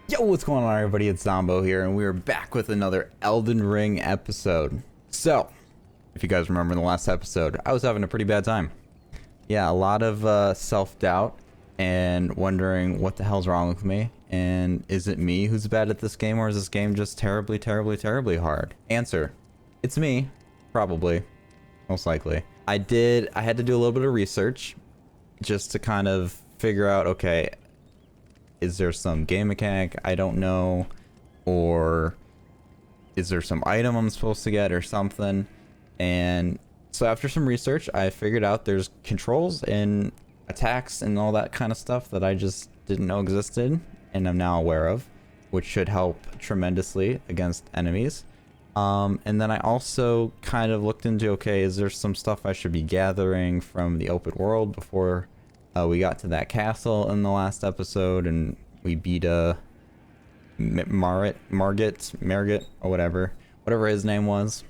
Yo, what's going on, everybody? It's Zombo here, and we're back with another Elden Ring episode. So, if you guys remember in the last episode, I was having a pretty bad time. Yeah, a lot of self-doubt and wondering what the hell's wrong with me, and is it me who's bad at this game, or is this game just terribly, terribly, terribly hard? Answer: it's me, probably, most likely. I had to do a little bit of research just to kind of figure out, okay, is there some game mechanic I don't know, or is there some item I'm supposed to get or something? And so after some research, I figured out there's controls and attacks and all that kind of stuff that I just didn't know existed and I'm now aware of, which should help tremendously against enemies. And then I also kind of looked into, okay, is there some stuff I should be gathering from the open world before we got to that castle in the last episode and we beat Margit, or whatever his name was.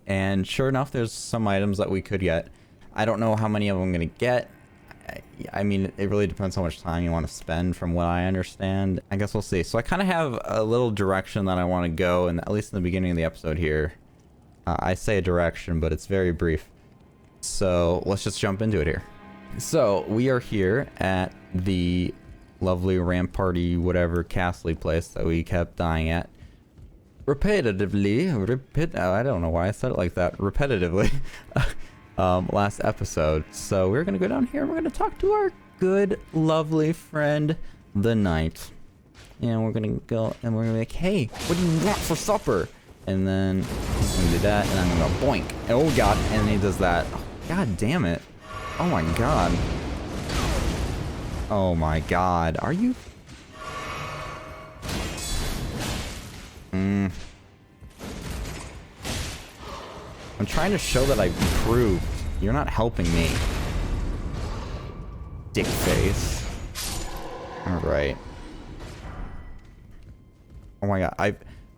And sure enough, there's some items that we could get. I don't know how many of them I'm gonna get. I mean, it really depends how much time you want to spend from what I understand. I guess we'll see. So I kind of have a little direction that I want to go, and at least in the beginning of the episode here. I say a direction, but it's very brief. So let's just jump into it here. So we are here at the lovely ramparty whatever castle place that we kept dying at repetitively. I don't know why I said it like that. Repetitively. Last episode. So we're gonna go down here and we're gonna talk to our good lovely friend the knight, and we're gonna go and we're gonna be like, hey, what do you want for supper? And then he's gonna do that, and I'm gonna go boink. Oh god. And he does that. Oh, god damn it. Oh my god. Oh my god. Are you... I'm trying to show that I've improved. You're not helping me. Dick face. Alright. Oh my god.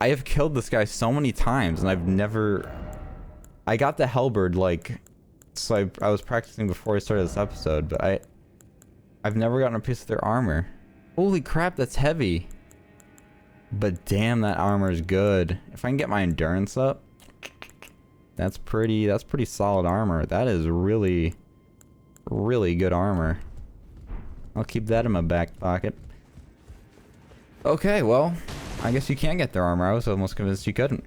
I have killed this guy so many times, and I've never... I got the halberd, like... So I was practicing before I started this episode, but I've never gotten a piece of their armor. Holy crap, that's heavy. But damn, that armor is good. If I can get my endurance up, that's pretty solid armor. That is really, really good armor. I'll keep that in my back pocket. Okay, well, I guess you can get their armor. I was almost convinced you couldn't.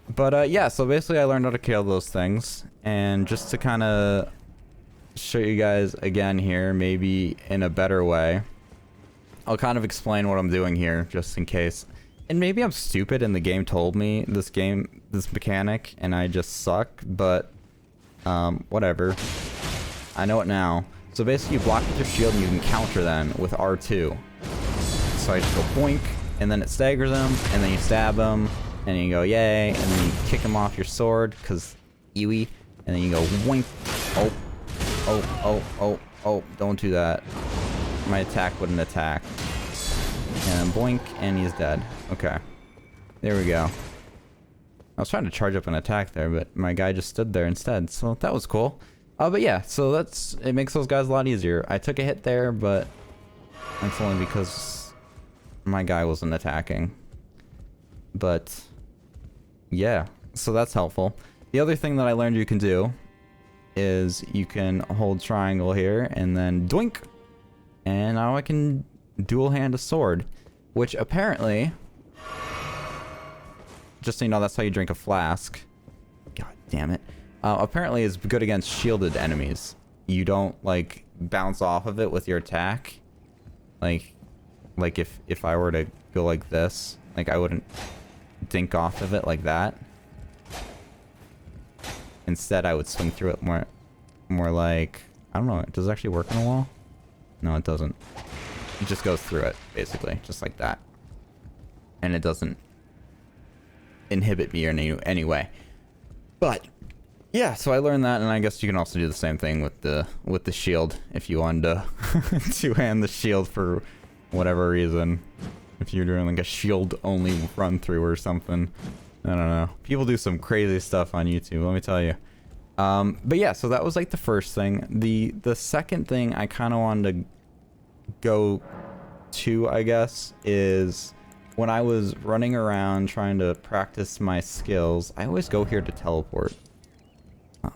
But yeah, so basically I learned how to kill those things, and just to kind of show you guys again here, maybe in a better way, I'll kind of explain what I'm doing here, just in case. And maybe I'm stupid and the game told me this mechanic, and I just suck, but whatever. I know it now. So basically you block with your shield and you can counter them with R2. So I just go boink, and then it staggers them, and then you stab them, and you go yay, and then you kick him off your sword, cause Ewy, and then you go boink. Oh, don't do that. My attack wouldn't attack. And then boink, and he's dead. Okay. There we go. I was trying to charge up an attack there, but my guy just stood there instead, so that was cool. But yeah, so it makes those guys a lot easier. I took a hit there, but that's only because my guy wasn't attacking. But yeah, so that's helpful. The other thing that I learned you can do is you can hold triangle here and then doink, and now I can dual hand a sword, which apparently, just so you know, that's how you drink a flask. God damn it. Apparently is good against shielded enemies. You don't like bounce off of it with your attack. Like if I were to go like this, like I wouldn't dink off of it like that. Instead, I would swing through it more like, I don't know, does it actually work on a wall? No, it doesn't. It just goes through it, basically, just like that. And it doesn't inhibit me in any way. But yeah, so I learned that, and I guess you can also do the same thing with the shield if you wanted to two-hand the shield for whatever reason. If you're doing like a shield only run through or something. I don't know. People do some crazy stuff on YouTube, let me tell you. But yeah, so that was like the first thing. The second thing I kind of wanted to go 2, I guess, is when I was running around trying to practice my skills, I always go here to teleport.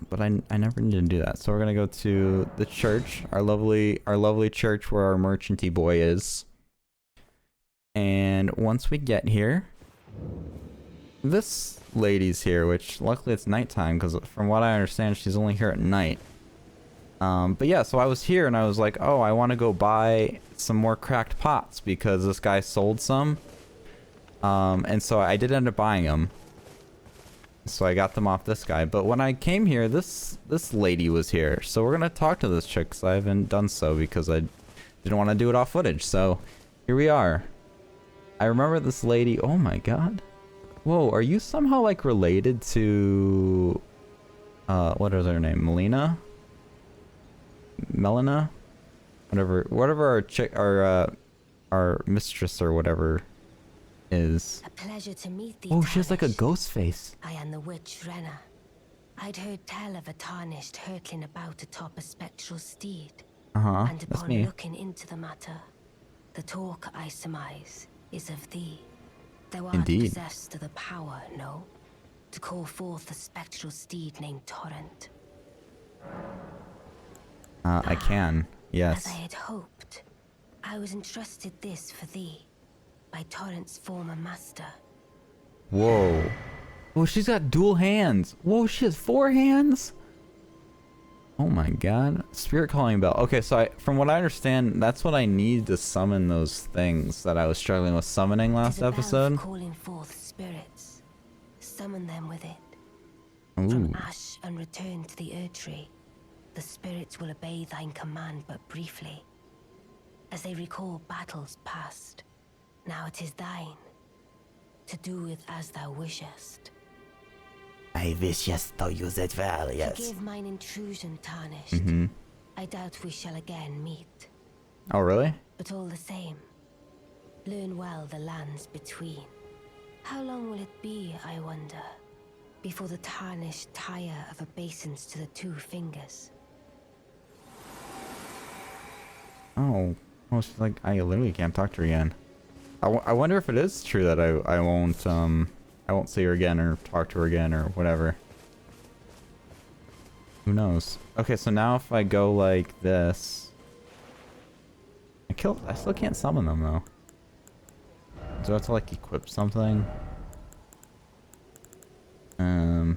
But I never need to do that. So we're gonna go to the church, our lovely church where our merchanty boy is. And once we get here, this lady's here, which luckily it's nighttime because from what I understand, she's only here at night. But yeah, so I was here and I was like, oh, I want to go buy some more cracked pots because this guy sold some. And so I did end up buying them. So I got them off this guy. But when I came here, this lady was here. So we're going to talk to this chick because I haven't done so because I didn't want to do it off footage. So here we are. I remember this lady. Oh my god. Whoa, are you somehow like related to what is her name? Melina? Whatever our mistress or whatever is. A pleasure to meet thee. Oh, she has like a ghost face. I am the witch Renna. I'd heard tell of a tarnished hurtling about atop a spectral steed. And That's upon me. looking into the matter, the talk I surmise is of thee. Thou art Indeed. possessed of the power, no? To call forth a spectral steed named Torrent. I can. Yes. As I had hoped, I was entrusted this for thee by Torrent's former master. Whoa. Oh, she's got dual hands. Whoa, she has 4 hands? Oh my god. Spirit calling bell. Okay, so from what I understand, that's what I need to summon those things that I was struggling with summoning last episode. Calling forth spirits. Summon them with it. Ooh. From ash and return to the Erdtree, the spirits will obey thine command but briefly. As they recall battles past, now it is thine, to do with as thou wishest. I wish just to use it well, yes. Forgive mine intrusion, Tarnished. I doubt we shall again meet. Oh, really? But all the same, learn well the lands between. How long will it be, I wonder, before the Tarnished tire of obeisance to the 2 fingers? Oh. Well, she's like, I literally can't talk to her again. I wonder if it is true that I won't see her again or talk to her again or whatever. Who knows? Okay, so now if I go like this, I still can't summon them though. Do I have to like equip something? I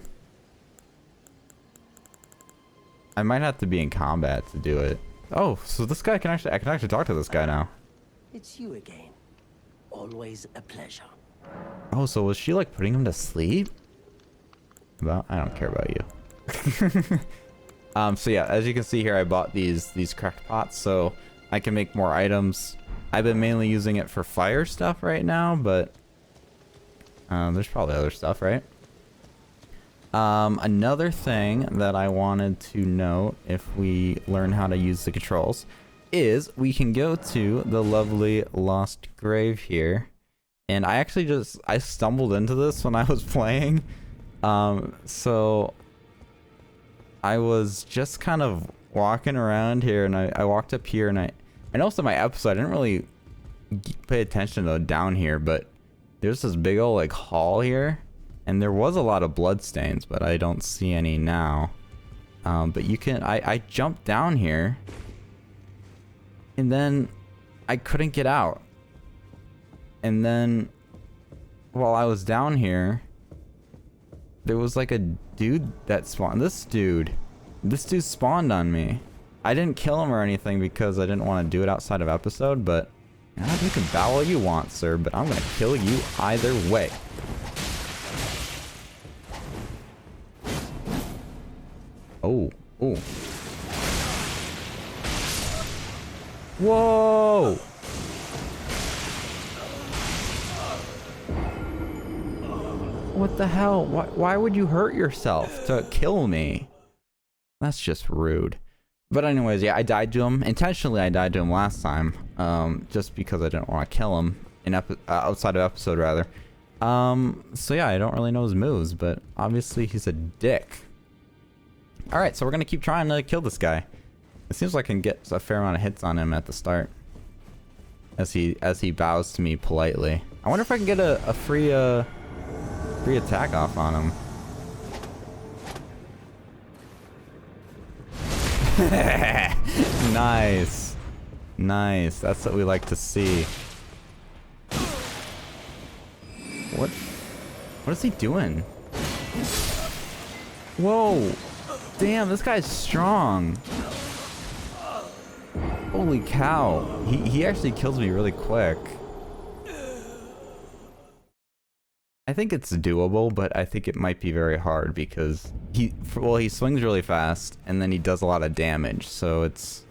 might have to be in combat to do it. Oh, so this guy I can actually talk to this guy now. It's you again. Always a pleasure. Oh, so was she like putting him to sleep? I don't care about you. So yeah, as you can see here, I bought these cracked pots so I can make more items. I've been mainly using it for fire stuff right now, but there's probably other stuff, right? Another thing that I wanted to note, if we learn how to use the controls, is we can go to the lovely Lost Grave here. And I actually I stumbled into this when I was playing. So I was just kind of walking around here and I walked up here and I noticed in my episode, I didn't really pay attention to down here, but there's this big old like hall here and there was a lot of blood stains, but I don't see any now. But you can, I jumped down here and then I couldn't get out. And then while I was down here, there was like a dude that spawned. This dude spawned on me. I didn't kill him or anything because I didn't want to do it outside of episode, but you can bow all you want, sir, but I'm gonna kill you either way. Oh. Whoa! What the hell? Why would you hurt yourself to kill me? That's just rude. But anyways, yeah, I died to him. Intentionally, I died to him last time. Just because I didn't want to kill him outside of episode, rather. So yeah, I don't really know his moves, but obviously he's a dick. Alright, so we're gonna keep trying to kill this guy. It seems like I can get a fair amount of hits on him at the start. as he bows to me politely. I wonder if I can get a free attack off on him. Nice. Nice. That's what we like to see. What is he doing? Whoa. Damn, this guy's strong. Holy cow. He actually kills me really quick. I think it's doable, but I think it might be very hard because he swings really fast and then he does a lot of damage, so it's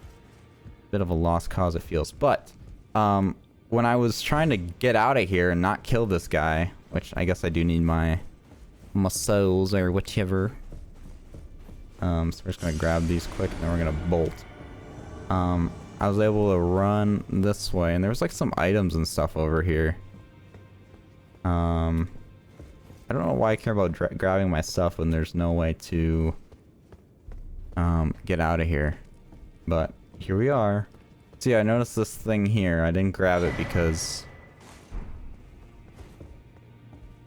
a bit of a lost cause, it feels. But when I was trying to get out of here and not kill this guy, which I guess I do need my souls or whichever. So we're just gonna grab these quick and then we're gonna bolt. I was able to run this way and there was like some items and stuff over here. I don't know why I care about grabbing my stuff when there's no way to get out of here, but here we are. See, I noticed this thing here. I didn't grab it because...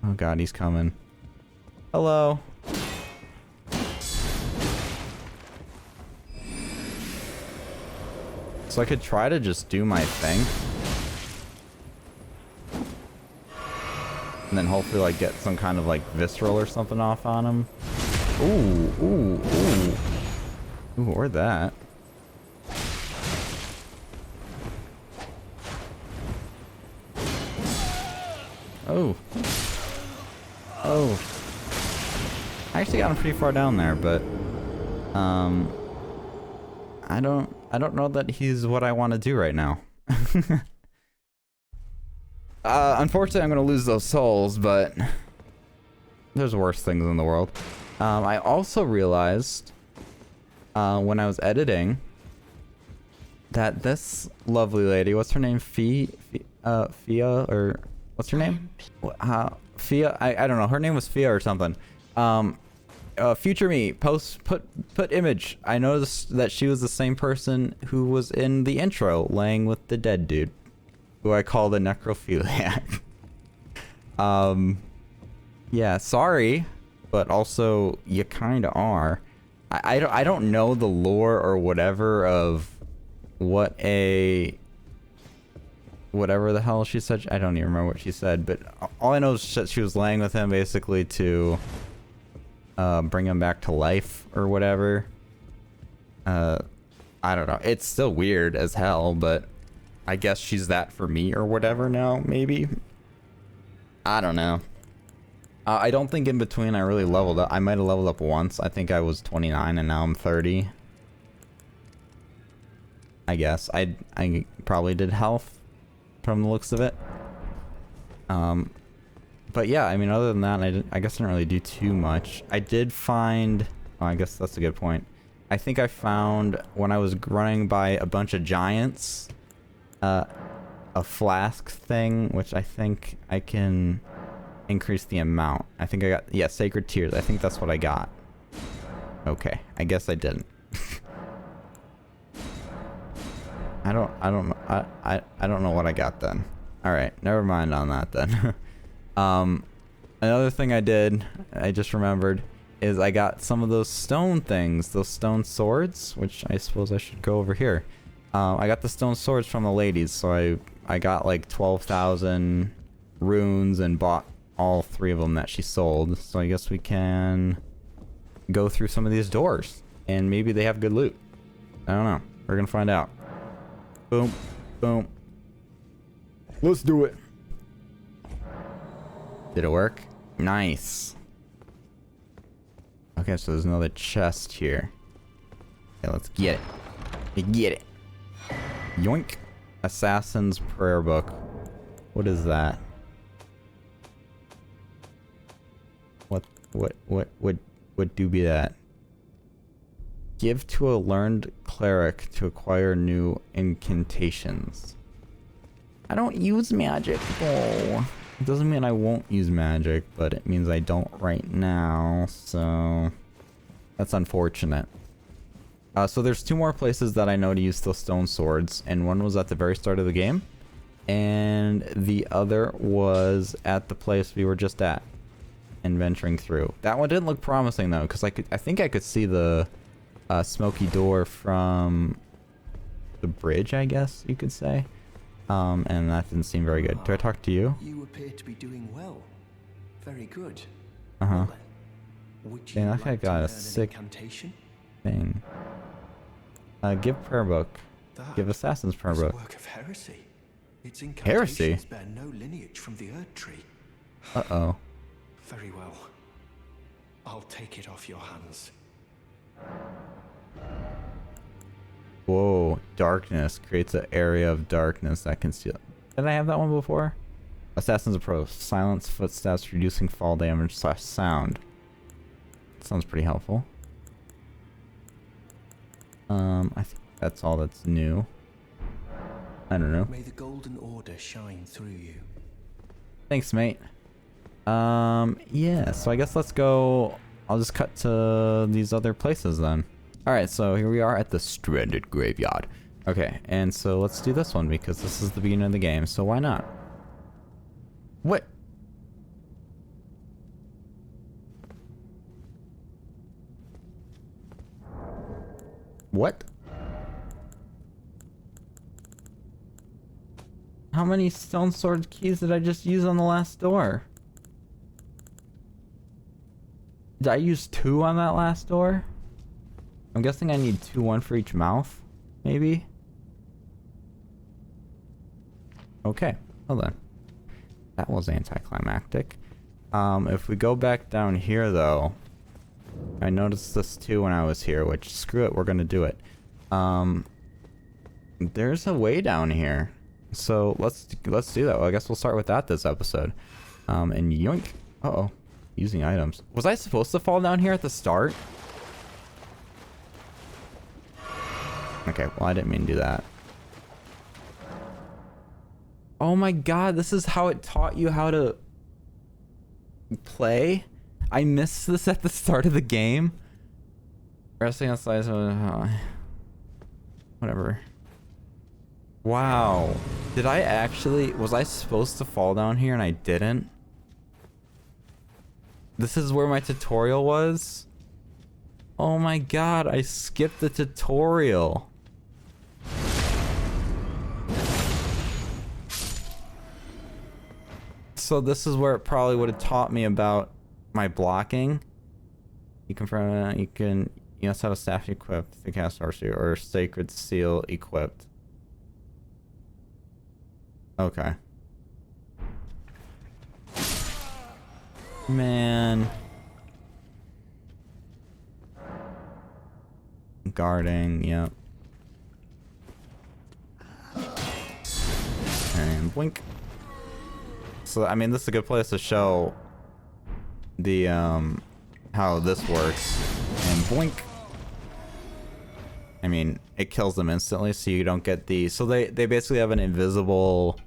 Oh god, he's coming. Hello. So I could try to just do my thing. And then hopefully like get some kind of like visceral or something off on him. Ooh, ooh, ooh. Ooh, or that. Oh. Oh. I actually got him pretty far down there, but I don't know that he's what I want to do right now. Unfortunately, I'm going to lose those souls, but there's worse things in the world. I also realized when I was editing that this lovely lady, what's her name? Fia, or what's her name? Fia, I don't know. Her name was Fia or something. Future me, put image. I noticed that she was the same person who was in the intro, laying with the dead dude, who I called a necrophiliac. Yeah, sorry, but also you kind of are. I don't know the lore or whatever of what whatever the hell she said. I don't even remember what she said, but all I know is that she was laying with him basically to bring him back to life or whatever. I don't know. It's still weird as hell, but I guess she's that for me or whatever now, maybe. I don't know. I don't think in between I really leveled up. I might have leveled up once. I think I was 29 and now I'm 30. I guess. I probably did health from the looks of it. But yeah, I mean, other than that, I guess I didn't really do too much. I did find... Oh, I guess that's a good point. I think I found, when I was running by a bunch of giants, a flask thing, which I think I can increase the amount. I think I got... Yeah, Sacred Tears. I think that's what I got. Okay, I guess I didn't. I don't know what I got then. Alright, never mind on that then. Another thing I did, I just remembered, is I got some of those stone things, those stone swords, which I suppose I should go over here. I got the stone swords from the ladies, so I got like 12,000 runes and bought all 3 of them that she sold. So I guess we can go through some of these doors, and maybe they have good loot. I don't know. We're gonna find out. Boom, boom. Let's do it. Did it work? Nice. Okay, so there's another chest here. Okay, let's get it. Get it. Yoink. Assassin's Prayer Book. What is that? What do be that? Give to a learned cleric to acquire new incantations. I don't use magic, though. It doesn't mean I won't use magic, but it means I don't right now, so that's unfortunate. So there's 2 more places that I know to use the stone swords, and one was at the very start of the game, and the other was at the place we were just at and venturing through. That one didn't look promising though, because I think I could see the smoky door from the bridge, I guess you could say. And that didn't seem very good. Do I talk to you? You appear to be doing well. Very good. Uh-huh. Well then, would you Dang, that guy like to got a learn an sick incantation? thing. Give prayer book. That Give assassin's prayer is a book. work of heresy. Its Heresy? incantations bear no lineage from the Erd Tree. Uh-oh. Very well. I'll take it off your hands. Whoa. Darkness creates an area of darkness that conceals. Did I have that one before? Assassin's approach. Silence footsteps, reducing fall damage / sound. Sounds pretty helpful. I think that's all that's new. I don't know. May the Golden Order shine through you. Thanks, mate. Yeah, so I guess let's go. I'll just cut to these other places then. Alright, so here we are at the Stranded Graveyard. Okay, and so let's do this one because this is the beginning of the game, so why not? What? What? How many stone sword keys did I just use on the last door? Did I use 2 on that last door? I'm guessing I need 2, 1 for each mouth, maybe? Okay, hold on. That was anticlimactic. If we go back down here though, I noticed this too when I was here, which screw it, we're gonna do it. There's a way down here. So let's do that. Well, I guess we'll start with that this episode. And yoink. Uh-oh. Using items. Was I supposed to fall down here at the start? Okay, well I didn't mean to do that. Oh my god, this is how it taught you how to play? I missed this at the start of the game. Resting on slides. Whatever. Wow. Did I actually... Was I supposed to fall down here and I didn't? This is where my tutorial was? Oh my god, I skipped the tutorial. So this is where it probably would have taught me about my blocking. You must have a staff equipped to cast archery or sacred seal equipped. Okay. Man. Guarding, yep. And blink. So, I mean, this is a good place to show the, how this works. And blink. I mean, it kills them instantly, so you don't get the... So they basically have an invisible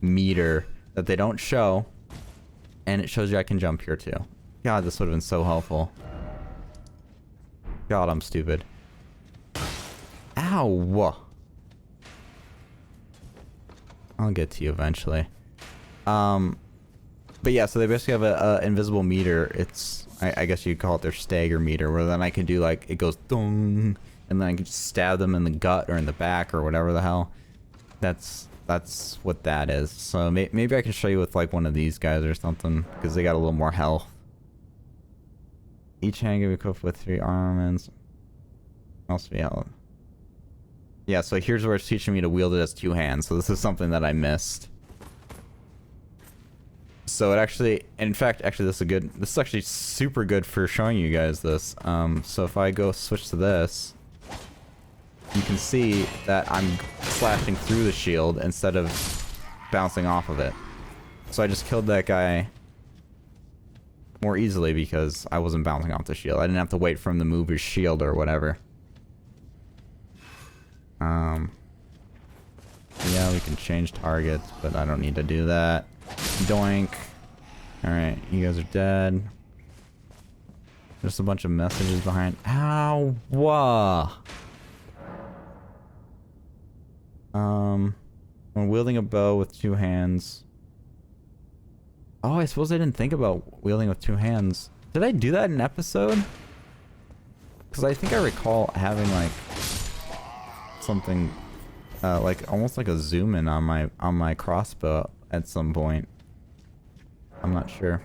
meter that they don't show. And it shows you I can jump here too. God, this would have been so helpful. God, I'm stupid. Ow! I'll get to you eventually. But yeah, so they basically have a invisible meter. It's, I guess you'd call it their stagger meter, where then I can do like, it goes dong, and then I can just stab them in the gut or in the back or whatever the hell. That's what that is. So maybe I can show you with like one of these guys or something, because they got a little more health. Each hand can be equipped with 3 armaments. Must be health. Yeah, so here's where it's teaching me to wield it as 2 hands. So this is something that I missed. So it actually, in fact, actually this is actually super good for showing you guys this. So if I go switch to this, you can see that I'm slashing through the shield instead of bouncing off of it. So I just killed that guy more easily because I wasn't bouncing off the shield. I didn't have to wait for him to move his shield or whatever. Yeah, we can change targets, but I don't need to do that. Doink. Alright, you guys are dead. There's a bunch of messages behind. Ow! Wah! When wielding a bow with 2 hands. Oh, I suppose I didn't think about wielding with 2 hands. Did I do that in an episode? Because I think I recall having like something like almost like a zoom in on my crossbow at some point. I'm not sure.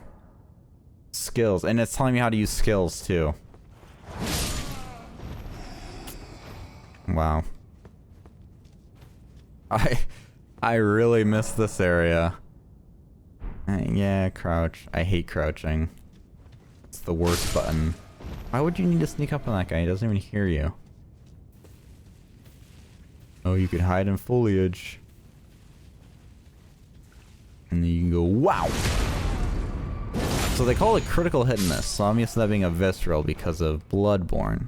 Skills, and it's telling me how to use skills too. Wow. I really miss this area. Yeah, crouch. I hate crouching. It's the worst button. Why would you need to sneak up on that guy? He doesn't even hear you. Oh, you could hide in foliage. And then you can go, wow! So they call it critical hit in this, so I'm used to that being a visceral because of Bloodborne.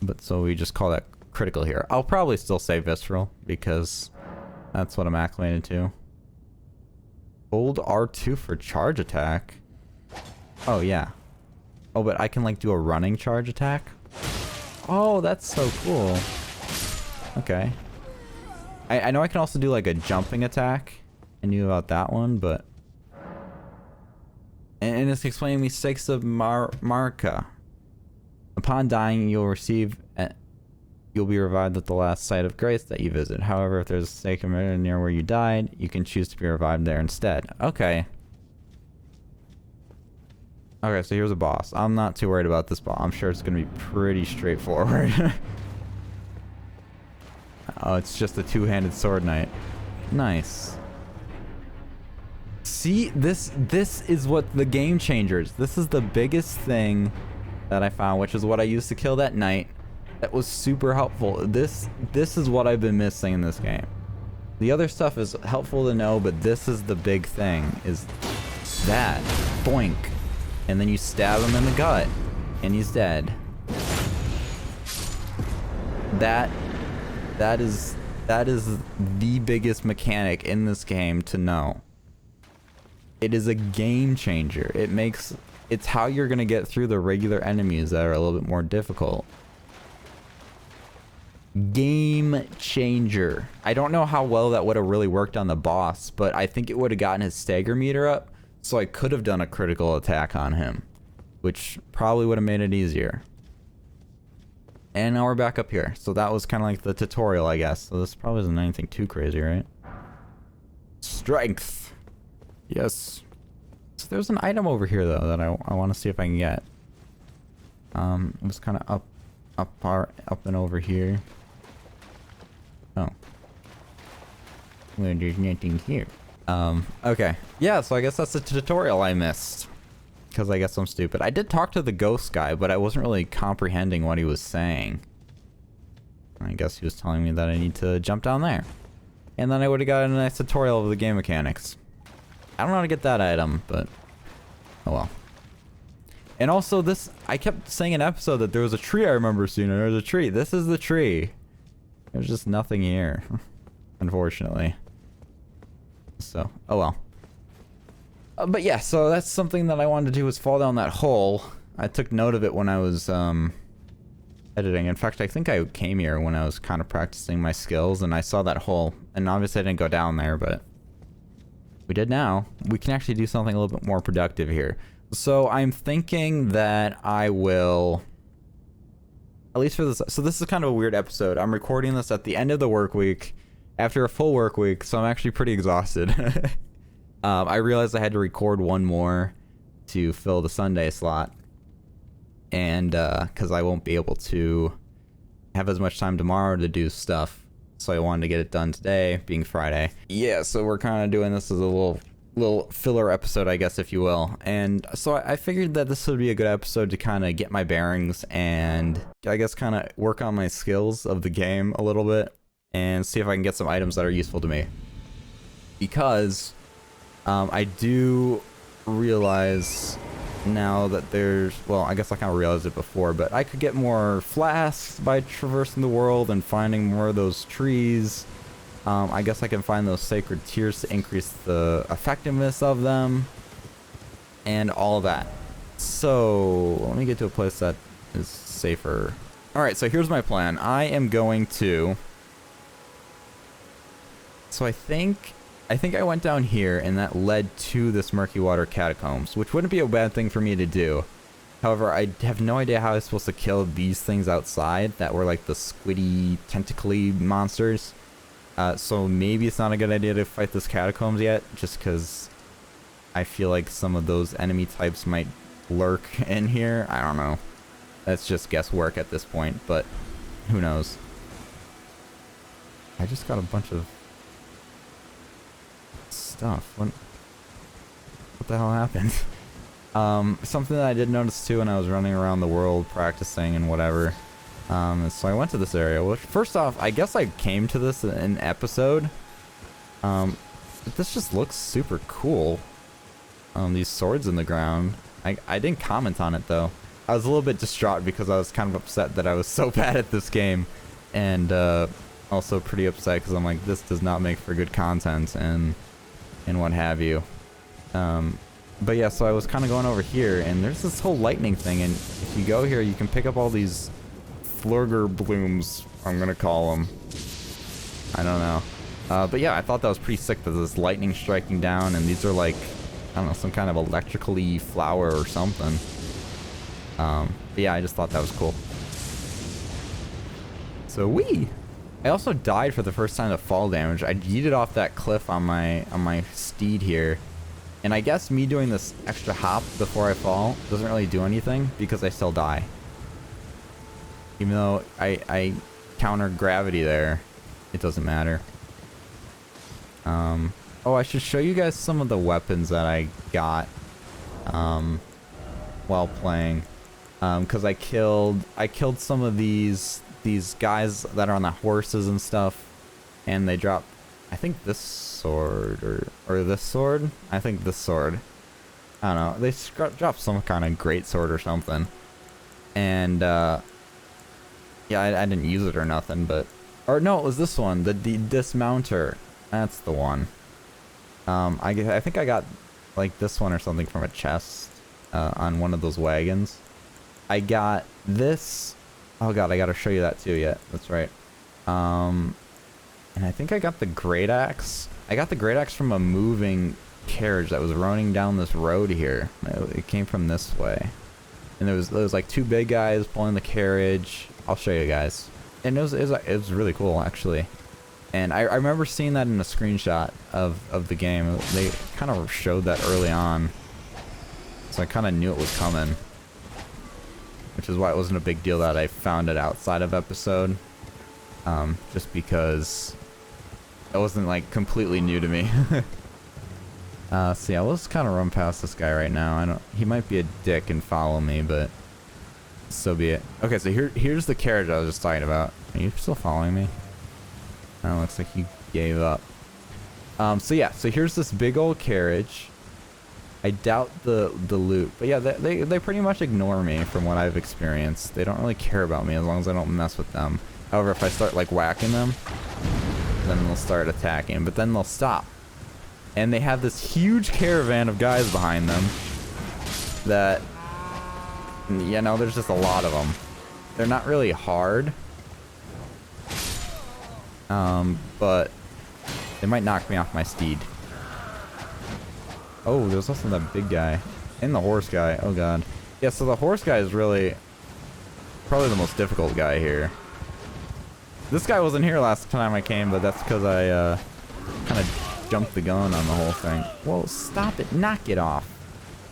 But so we just call that critical here. I'll probably still say visceral because that's what I'm acclimated to. Hold R2 for charge attack. Oh, yeah. Oh, but I can like do a running charge attack? Oh, that's so cool. Okay. I know I can also do like a jumping attack. I knew about that one, but... And it's explaining me stakes of Marka. Upon dying, you'll be revived at the last site of grace that you visit. However, if there's a stake near where you died, you can choose to be revived there instead. Okay. Okay, so here's a boss. I'm not too worried about this boss. I'm sure it's going to be pretty straightforward. Oh, it's just a 2-handed sword knight. Nice. See, this is what the game changers. This is the biggest thing that I found, which is what I used to kill that knight. That was super helpful. This is what I've been missing in this game. The other stuff is helpful to know, but this is the big thing, is that. Boink. And then you stab him in the gut, and he's dead. That is the biggest mechanic in this game to know. It is a game changer. It's how you're gonna get through the regular enemies that are a little bit more difficult. Game changer. I don't know how well that would have really worked on the boss, but I think it would have gotten his stagger meter up, so I could have done a critical attack on him, which probably would have made it easier. And now we're back up here. So that was kind of like the tutorial, I guess. So this probably isn't anything too crazy, right? Strength. Yes. So there's an item over here, though, that I want to see if I can get. It was kind of up and over here. Oh. Well, there's nothing here. Okay. Yeah, so I guess that's the tutorial I missed. Because I guess I'm stupid. I did talk to the ghost guy, but I wasn't really comprehending what he was saying. I guess he was telling me that I need to jump down there. And then I would have gotten a nice tutorial of the game mechanics. I don't know how to get that item, but... oh well. And also this... I kept saying in an episode that there was a tree I remember seeing. There was a tree. This is the tree. There's just nothing here. Unfortunately. So, oh well. But yeah, so that's something that I wanted to do, was fall down that hole. I took note of it when I was editing. In fact, I think I came here when I was kind of practicing my skills, and I saw that hole. And obviously I didn't go down there, but we did now. We can actually do something a little bit more productive here. So I'm thinking that I will, at least for this, so this is kind of a weird episode. I'm recording this at the end of the work week, after a full work week, so I'm actually pretty exhausted. I realized I had to record one more to fill the Sunday slot, and because I won't be able to have as much time tomorrow to do stuff, so I wanted to get it done today, being Friday. Yeah, so we're kind of doing this as a little filler episode, I guess, if you will. And so I figured that this would be a good episode to kind of get my bearings and I guess kind of work on my skills of the game a little bit and see if I can get some items that are useful to me. Because I do realize now that there's, well, I guess I kind of realized it before, but I could get more flasks by traversing the world and finding more of those trees. I guess I can find those sacred tears to increase the effectiveness of them and all of that. So let me get to a place that is safer. All right, so here's my plan. I am going to, so so I think I went down here, and that led to this murky water catacombs, which wouldn't be a bad thing for me to do. However, I have no idea how I was supposed to kill these things outside that were like the squiddy, tentacly monsters. So maybe it's not a good idea to fight this catacombs yet, just because I feel like some of those enemy types might lurk in here. I don't know. That's just guesswork at this point, but who knows. I just got a bunch of stuff. What the hell happened? Something that I did notice too when I was running around the world practicing and whatever. So I went to this area, which first off, I guess I came to this in an episode. But this just looks super cool. These swords in the ground. I didn't comment on it though. I was a little bit distraught because I was kind of upset that I was so bad at this game. And also pretty upset because I'm like, this does not make for good content and what have you. But yeah, so I was kind of going over here, and there's this whole lightning thing, and if you go here, you can pick up all these flurger blooms, I'm gonna call them. I don't know. But yeah, I thought that was pretty sick that this lightning striking down, and these are like, I don't know, some kind of electrically flower or something. But yeah, I just thought that was cool. So I also died for the first time to fall damage. I yeeted off that cliff on my steed here. And I guess me doing this extra hop before I fall doesn't really do anything because I still die. Even though I counter gravity there, it doesn't matter. Oh, I should show you guys some of the weapons that I got while playing. Because I killed some of these guys that are on the horses and stuff, and they drop, I think this sword or this sword. I think this sword. I don't know. They drop some kind of great sword or something, and yeah, I didn't use it or nothing, but or no, it was this one, the dismounter. That's the one. I think I got like this one or something from a chest on one of those wagons. I got this. Oh god, I gotta show you that too. Yeah, that's right. And I think I got the great axe. I got the great axe from a moving carriage that was running down this road here. It came from this way, and there was like two big guys pulling the carriage. I'll show you guys. And it was really cool actually. And I remember seeing that in a screenshot of the game. They kind of showed that early on, so I kind of knew it was coming. Which is why it wasn't a big deal that I found it outside of episode. Just because it wasn't like completely new to me. So yeah, let's kind of run past this guy right now. He might be a dick and follow me, but so be it. Okay, so here's the carriage I was just talking about. Are you still following me? Oh, looks like he gave up. So yeah, so here's this big old carriage. I doubt the loot, but yeah, they pretty much ignore me from what I've experienced. They don't really care about me as long as I don't mess with them. However, if I start like whacking them, then they'll start attacking, but then they'll stop. And they have this huge caravan of guys behind them that, you know, there's just a lot of them. They're not really hard, but they might knock me off my steed. Oh, there's also that big guy. And the horse guy. Oh god. Yeah, so the horse guy is really probably the most difficult guy here. This guy wasn't here last time I came, but that's because I kind of jumped the gun on the whole thing. Whoa, stop it. Knock it off.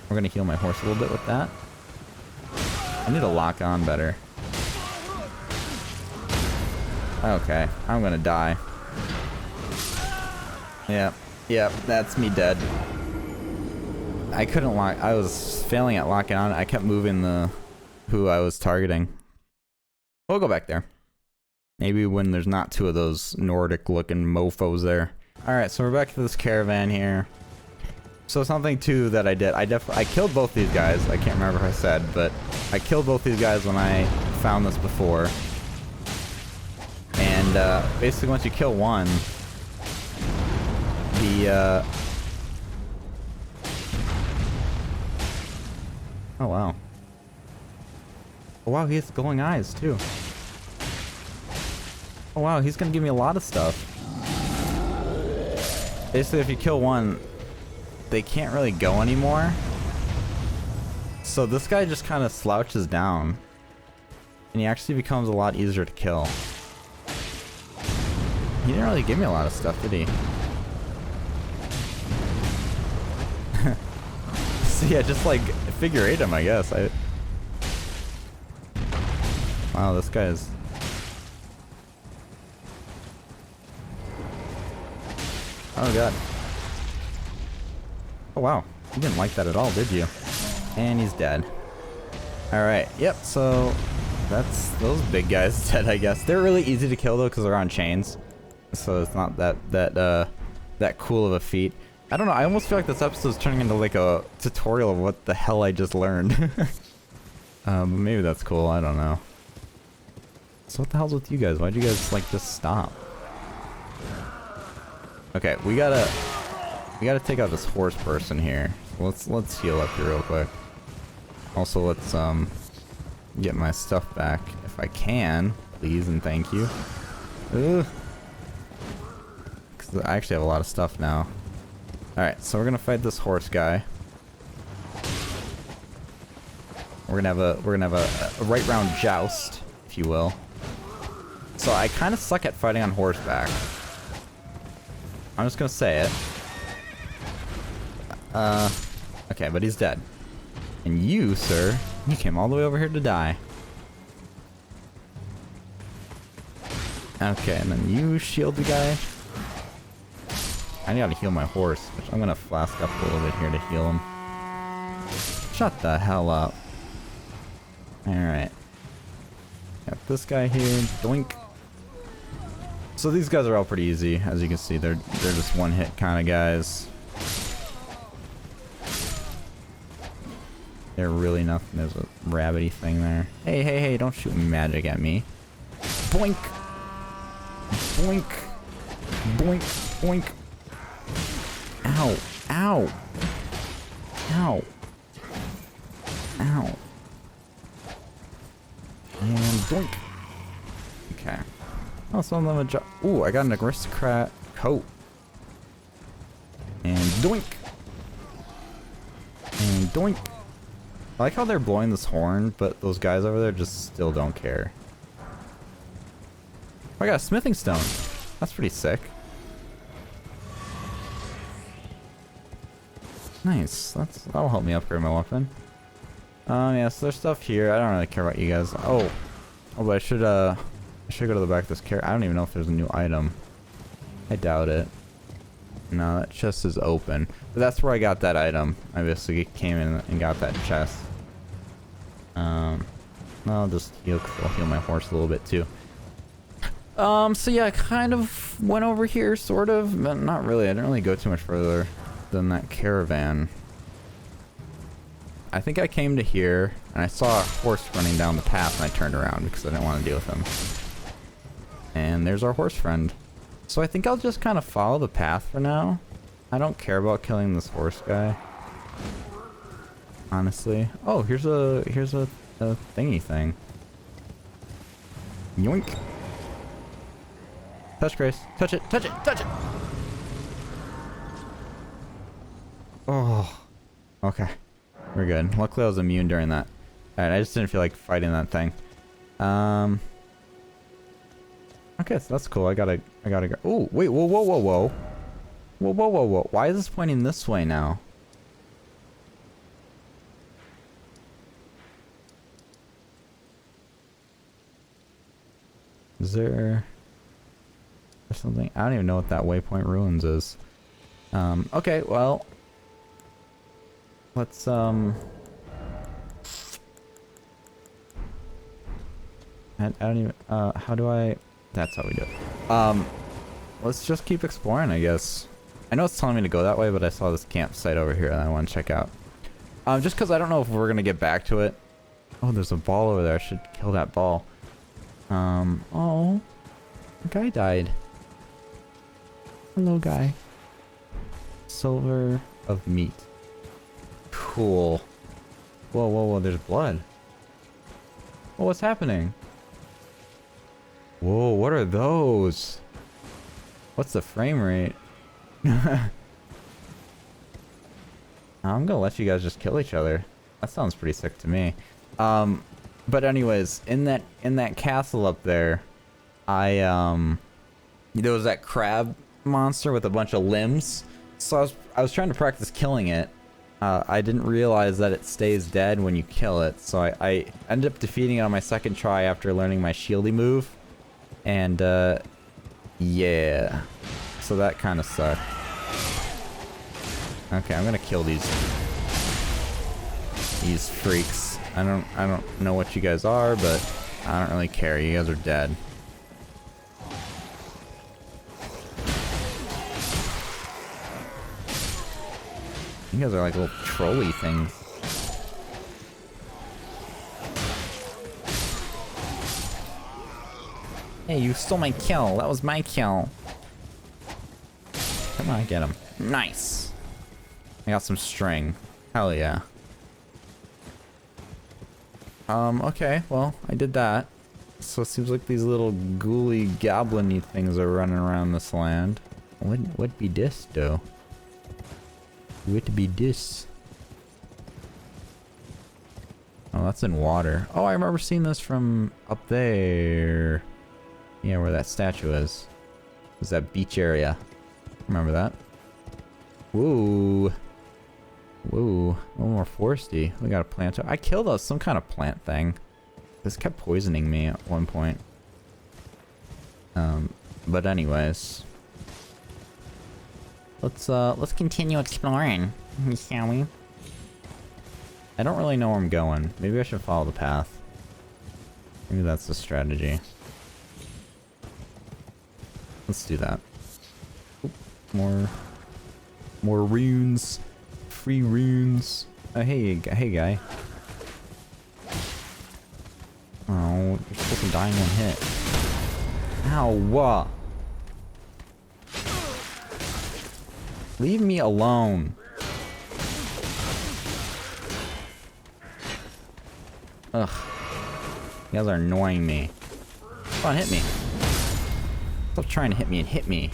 We're going to heal my horse a little bit with that. I need to lock on better. Okay, I'm going to die. Yep, that's me dead. I couldn't lock. I was failing at locking on. I kept moving who I was targeting. We'll go back there. Maybe when there's not two of those Nordic-looking mofos there. All right, so we're back to this caravan here. So something too that I did. I killed both these guys. I can't remember if I said, but I killed both these guys when I found this before. And basically, once you kill one, oh wow. Oh wow, he has glowing eyes too. Oh wow, he's gonna give me a lot of stuff. Basically, if you kill one, they can't really go anymore. So this guy just kind of slouches down. And he actually becomes a lot easier to kill. He didn't really give me a lot of stuff, did he? So yeah, just like figure 8 him, I guess. Wow, this guy is... Oh god. Oh wow, you didn't like that at all, did you? And he's dead. Alright, yep, so that's those big guys dead, I guess. They're really easy to kill though because they're on chains. So it's not that cool of a feat. I don't know, I almost feel like this episode's turning into like a tutorial of what the hell I just learned. But maybe that's cool, I don't know. So what the hell's with you guys? Why'd you guys like just stop? Okay, we gotta take out this horse person here. Let's heal up here real quick. Also, let's get my stuff back if I can, please and thank you. Ugh. 'Cause I actually have a lot of stuff now. All right, so we're gonna fight this horse guy. We're gonna have a right round joust, if you will. So I kind of suck at fighting on horseback. I'm just gonna say it. Okay, but he's dead. And you, sir, you came all the way over here to die. Okay, and then you shield the guy. I gotta heal my horse, which I'm gonna flask up a little bit here to heal him. Shut the hell up. Alright. Got this guy here. Doink. So these guys are all pretty easy, as you can see. They're just one-hit kind of guys. They're really nothing. There's a rabbity thing there. Hey, hey, hey, don't shoot magic at me. Boink! Boink! Boink! Boink! Ow! Ow! Ow! Ow! And boink! Okay. Oh, some of them a job. Ooh, I got an aristocrat coat. And doink! And doink! I like how they're blowing this horn, but those guys over there just still don't care. Oh, I got a smithing stone. That's pretty sick. Nice. That'll help me upgrade my weapon. Yeah, so there's stuff here. I don't really care about you guys. Oh, but I should go to the back of this carrot. I don't even know if there's a new item. I doubt it. No, that chest is open. But that's where I got that item. I basically came in and got that chest. I'll just heal my horse a little bit too. So yeah, I kind of went over here, sort of, but not really. I didn't really go too much further than that caravan. I think I came to here, and I saw a horse running down the path, and I turned around because I didn't want to deal with him. And there's our horse friend. So I think I'll just kind of follow the path for now. I don't care about killing this horse guy. Honestly. Oh, here's a thingy thing. Yoink. Touch Grace. Touch it. Touch it. Touch it. Oh. Okay. We're good. Luckily I was immune during that. Alright, I just didn't feel like fighting that thing. Okay, so that's cool. I gotta go. Oh, wait, whoa, whoa, whoa, whoa. Whoa, whoa, whoa, whoa. Why is this pointing this way now? Is there something? I don't even know what that Waypoint Ruins is. Okay, well. Let's, I don't even, how do I... That's how we do it. Let's just keep exploring, I guess. I know it's telling me to go that way, but I saw this campsite over here that I want to check out. Just because I don't know if we're going to get back to it. Oh, there's a ball over there. I should kill that ball. Oh. A guy died. Hello, guy. Silver of meat. Cool. Whoa, whoa, whoa, there's blood. Oh, what's happening? Whoa, what are those? What's the frame rate? I'm gonna let you guys just kill each other. That sounds pretty sick to me. But anyways, in that castle up there, there was that crab monster with a bunch of limbs. So I was trying to practice killing it. I didn't realize that it stays dead when you kill it, so I ended up defeating it on my second try after learning my shieldy move. And yeah. So that kind of sucked. Okay, I'm gonna kill these freaks. I don't know what you guys are, but I don't really care. You guys are dead. You guys are like little trolley things. Hey, you stole my kill. That was my kill. Come on, get him. Nice. I got some string. Hell yeah. Okay, well, I did that. So it seems like these little ghouly goblin-y things are running around this land. What be this, though? What be this? Oh, that's in water. Oh, I remember seeing this from up there. Yeah, where that statue is. It was that beach area. Remember that? Woo. Woo. A little more foresty. We got a plant. I killed some kind of plant thing. This kept poisoning me at one point. But anyways. Let's continue exploring, shall we? I don't really know where I'm going. Maybe I should follow the path. Maybe that's the strategy. Let's do that. Oop, more runes. Free runes. Hey guy. Oh, you're supposed to die in one hit. Ow, leave me alone. Ugh. You guys are annoying me. Come on, hit me. Stop trying to hit me and hit me.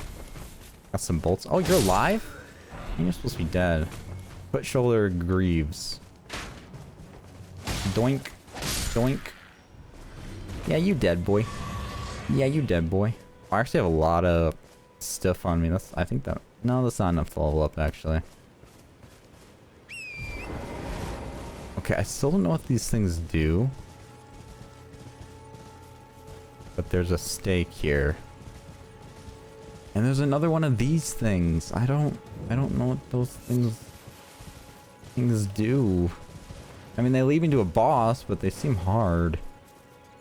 Got some bolts. Oh, you're alive? You're supposed to be dead. Foot, shoulder, greaves. Doink. Doink. Yeah, you dead, boy. Yeah, you dead, boy. I actually have a lot of stuff on me. I think that... No, that's not enough to level up, actually. Okay, I still don't know what these things do. But there's a stake here. And there's another one of these things. I don't know what those things do. I mean, they lead me to a boss, but they seem hard.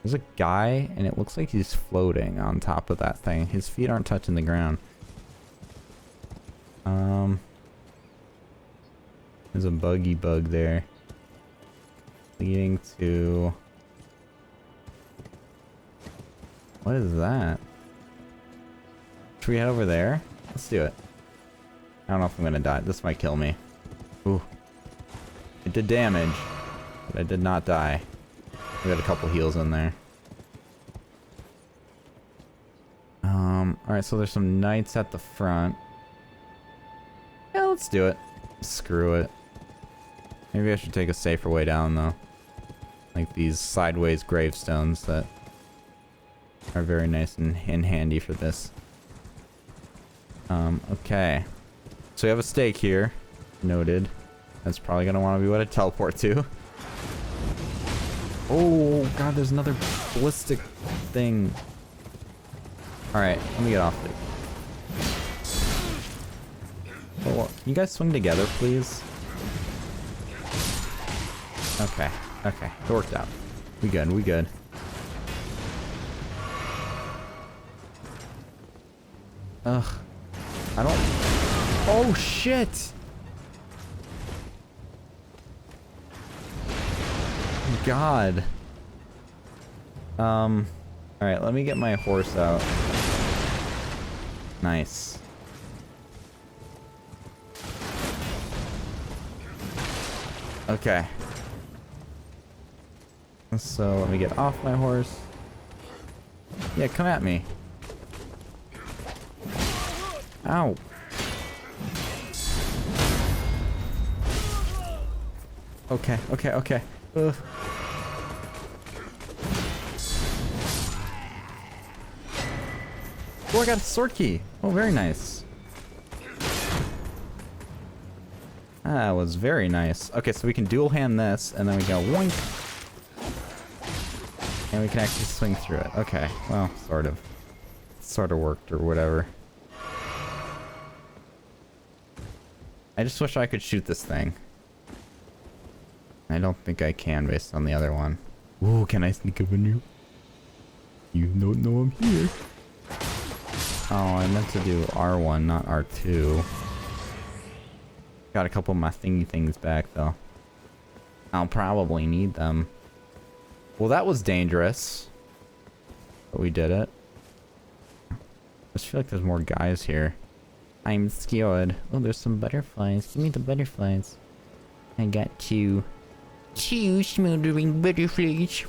There's a guy, and it looks like he's floating on top of that thing. His feet aren't touching the ground. There's a buggy bug there. Leading to... What is that? Should we head over there? Let's do it. I don't know if I'm gonna die. This might kill me. Ooh. It did damage, but I did not die. We got a couple heals in there. Alright, so there's some knights at the front. Yeah, let's do it. Screw it. Maybe I should take a safer way down, though. Like these sideways gravestones that are very nice and handy for this. Okay. So we have a stake here. Noted. That's probably gonna want to be what I teleport to. Oh god, there's another ballistic thing. Alright, let me get off it. Oh, can you guys swing together, please? Okay, okay, it worked out. We good, we good. Ugh. I don't... Oh shit! God. Alright, let me get my horse out. Nice. Okay. So, let me get off my horse. Yeah, come at me. Ow. Okay, okay, okay. Ugh. Oh, I got a sword key. Oh, very nice. That was very nice. Okay, so we can dual hand this, and then we go woink. And we can actually swing through it. Okay, well, sort of. Sort of worked, or whatever. I just wish I could shoot this thing. I don't think I can based on the other one. Ooh, can I sneak up on you? You don't know I'm here. Oh, I meant to do R1, not R2. Got a couple of my thingy things back, though. I'll probably need them. Well, that was dangerous. But we did it. I just feel like there's more guys here. I'm scared. Oh, there's some butterflies. Give me the butterflies. I got two smoldering butterflies.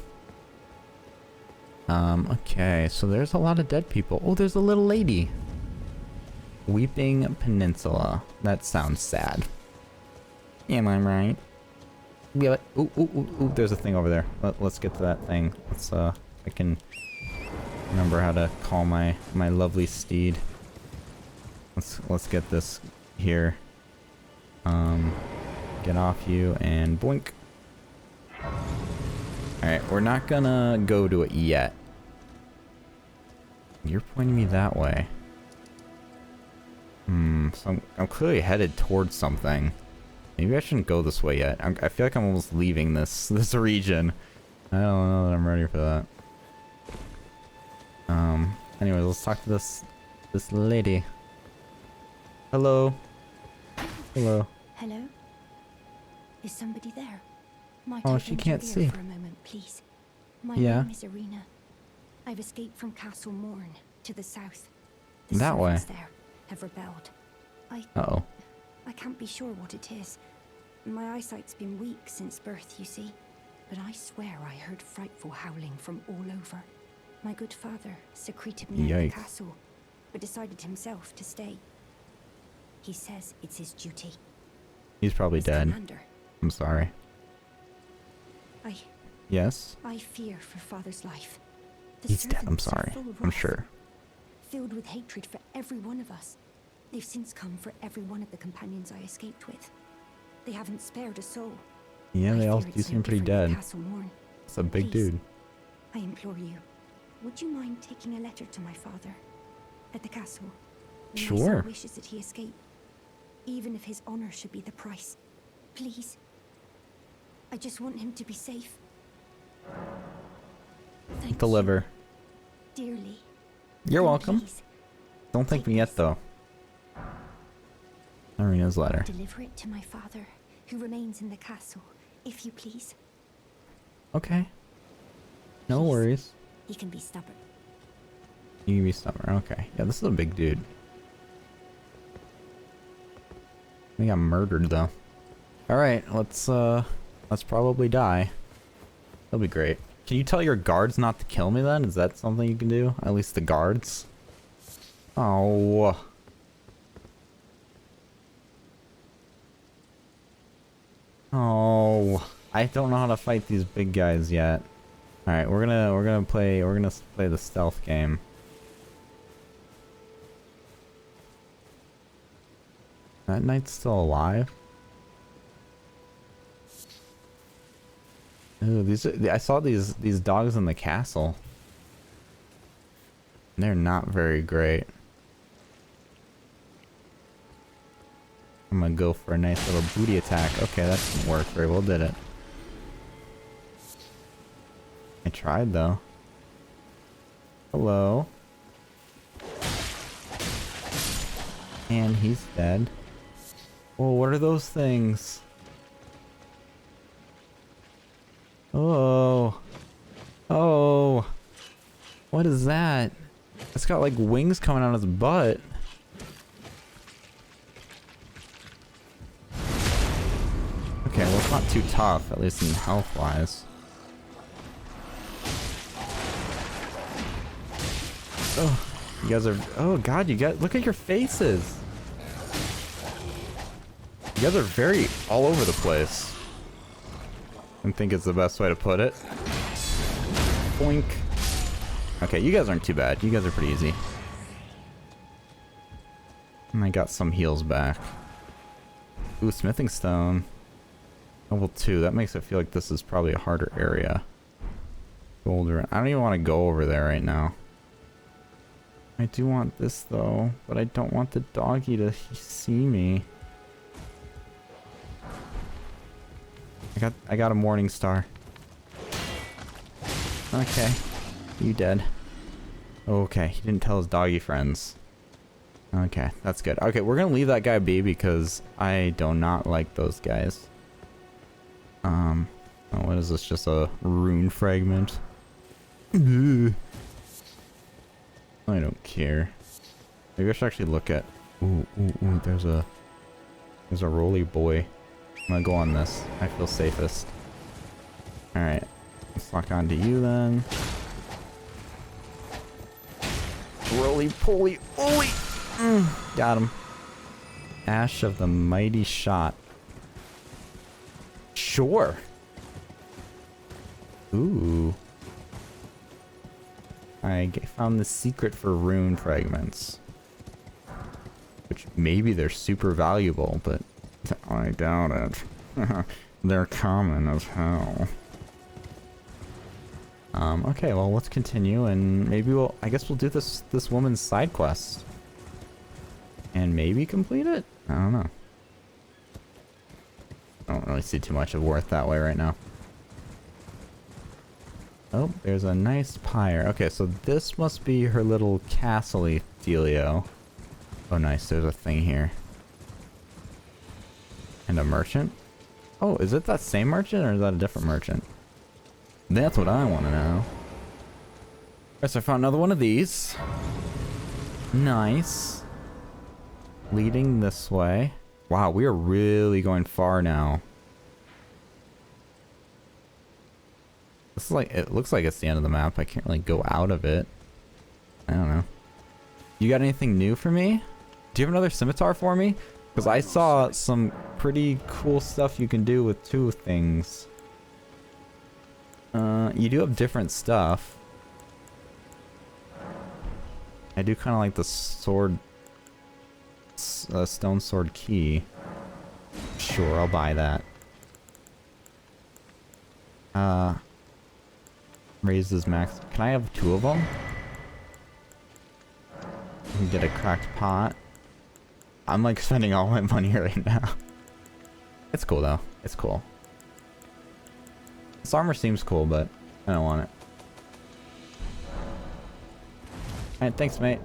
Okay, so there's a lot of dead people. Oh, there's a little lady. Weeping Peninsula. That sounds sad. Am I right? Yeah. Ooh, ooh, ooh, ooh, there's a thing over there. Let's get to that thing. Let's, I can remember how to call my lovely steed. Let's get this here. Get off you and boink. Alright, we're not gonna go to it yet. You're pointing me that way. So I'm clearly headed towards something. Maybe I shouldn't go this way yet. I feel like I'm almost leaving this region. I don't know that I'm ready for that. Anyway, let's talk to this lady. Hello. Hello. Hello? Is somebody there? Might Oh, I she can't enter see. here for a moment, please? My Yeah. name is Irina. I've escaped from Castle Morn to the south. The That way. servants there have rebelled. Uh-oh. I can't be sure what it is. My eyesight's been weak since birth, you see. But I swear I heard frightful howling from all over. My good father secreted me out of Yikes. the castle, but decided himself to stay. He says it's his duty. He's probably As dead. commander. I'm sorry. Yes? I fear for father's life. The He's dead. I'm servants are sorry. full of I'm wrath, sure. filled with hatred for every one of us. They've since come for every one of the companions I escaped with. They haven't spared a soul. Yeah, I they all fear do it's no seem pretty different in dead. Castle Morn. It's a big Please, dude. I implore you, would you mind taking a letter to my father at the castle? My Sure. son wishes that he escape, even if his honor should be the price. Please. I just want him to be safe. Thank Deliver. you dearly. You're And welcome. please, Don't thank take me yet, this. though. Irina's letter. Deliver it to my father, who remains in the castle, if you please. Okay. No Please. worries. He can be stubborn. You can be stubborn. Okay. Yeah, this is a big dude. He got murdered, though. Alright, let's probably die. That'll be great. Can you tell your guards not to kill me, then? Is that something you can do? At least the guards? Oh. Oh. I don't know how to fight these big guys yet. Alright, we're gonna play the stealth game. That knight's still alive? Ooh, I saw these dogs in the castle. They're not very great. I'm gonna go for a nice little booty attack. Okay, that didn't work very well, did it? I tried, though. Hello. And he's dead. Oh, what are those things? Oh. Oh. What is that? It's got like wings coming out of its butt. Okay, well it's not too tough, at least in health-wise. Oh, you guys are... Oh god, you guys... Look at your faces! You guys are very all over the place. I think it's the best way to put it. Boink. Okay, you guys aren't too bad. You guys are pretty easy. And I got some heals back. Ooh, smithing stone. Level 2. That makes it feel like this is probably a harder area. Boulder. I don't even want to go over there right now. I do want this though, but I don't want the doggy to see me. I got a morning star. Okay. You dead. Okay, he didn't tell his doggy friends. Okay, that's good. Okay, we're gonna leave that guy be because I do not like those guys. Oh, what is this? Just a rune fragment? Ugh. I don't care. Maybe I should actually look at... Ooh, there's a roly boy. I'm gonna go on this. I feel safest. Alright. Let's lock on to you then. Roly poly. Oly! Got him. Ash of the Mighty Shot. Sure. Ooh. I found the secret for rune fragments. Which maybe they're super valuable, but I doubt it. They're common as hell. Okay, well, let's continue, and maybe I guess we'll do this woman's side quest. And maybe complete it? I don't know. I don't really see too much of worth that way right now. Oh, there's a nice pyre. Okay, so this must be her little castle-y dealio. Oh, nice. There's a thing here. And a merchant? Oh, is it that same merchant or is that a different merchant? That's what I want to know. Alright, so I found another one of these. Nice. Leading this way. Wow, we are really going far now. This is like, it looks like it's the end of the map. I can't really go out of it. I don't know. You got anything new for me? Do you have another scimitar for me? Because I saw some pretty cool stuff you can do with two things. You do have different stuff. I do kind of like the sword, stone sword key. Sure, I'll buy that. Raises max. Can I have 2 of them? I can get a cracked pot. I'm like spending all my money right now. It's cool though. It's cool. This armor seems cool, but I don't want it. Alright, thanks, mate.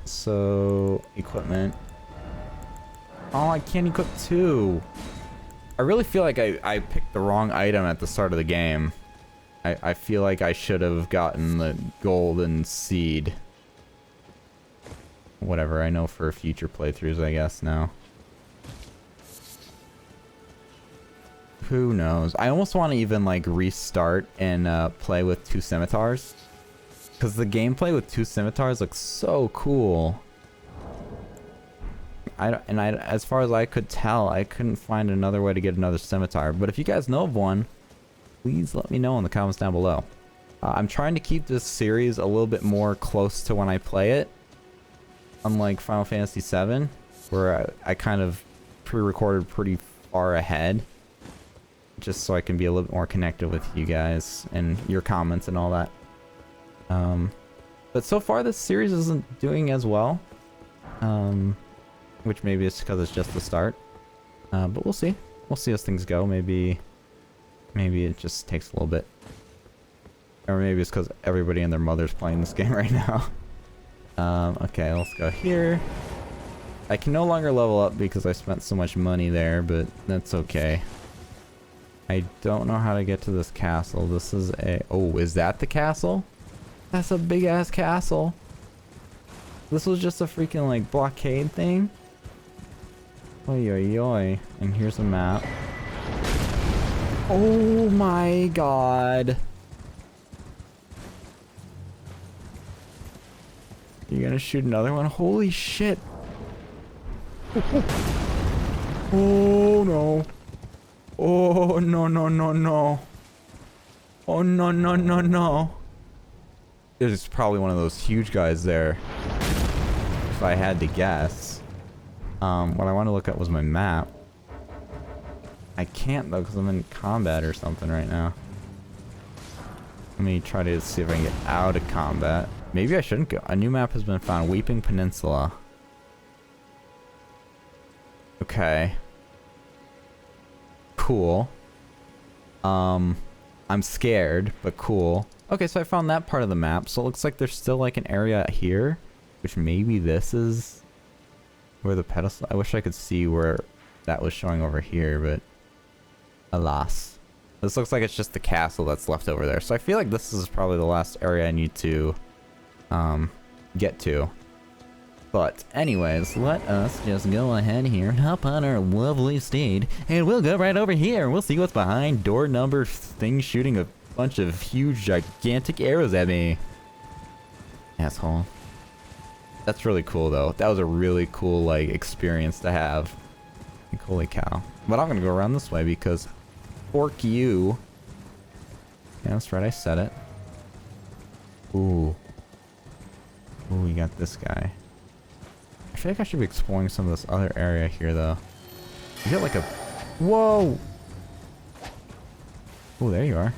So equipment. Oh, I can't equip 2. I really feel like I picked the wrong item at the start of the game. I feel like I should have gotten the golden seed. Whatever, I know for future playthroughs, I guess, now. Who knows? I almost want to even, like, restart and play with 2 scimitars. Because the gameplay with 2 scimitars looks so cool. As far as I could tell, I couldn't find another way to get another scimitar. But if you guys know of one, please let me know in the comments down below. I'm trying to keep this series a little bit more close to when I play it. Unlike Final Fantasy VII, where I kind of pre-recorded pretty far ahead. Just so I can be a little bit more connected with you guys and your comments and all that. But so far this series isn't doing as well. Which maybe it's because it's just the start. But we'll see. We'll see as things go. Maybe it just takes a little bit. Or maybe it's because everybody and their mother's playing this game right now. Okay, let's go here. I can no longer level up because I spent so much money there, but that's okay. I don't know how to get to this castle. This is a... Oh, is that the castle? That's a big-ass castle. This was just a freaking, like, blockade thing? Oi, oi, oi. And here's a map. Oh my god. You're gonna shoot another one? Holy shit. Oh no. Oh no no no no. Oh no no no no. There's probably one of those huge guys there. If I had to guess. What I want to look at was my map. I can't though because I'm in combat or something right now. Let me try to see if I can get out of combat. Maybe I shouldn't go. A new map has been found. Weeping Peninsula. Okay. Cool. I'm scared, but cool. Okay, so I found that part of the map. So it looks like there's still like an area here, which maybe this is where the pedestal. I wish I could see where that was showing over here, but alas. This looks like it's just the castle that's left over there. So I feel like this is probably the last area I need to get to. But anyways, let us just go ahead here, hop on our lovely steed, and we'll go right over here. We'll see what's behind door number thing shooting a bunch of huge, gigantic arrows at me. Asshole. That's really cool though. That was a really cool like experience to have. Like, holy cow. But I'm gonna go around this way because fork you. Yeah, that's right, I said it. Ooh. Ooh, we got this guy. I feel like I should be exploring some of this other area here, though. You get like a... Whoa! Oh, there you are.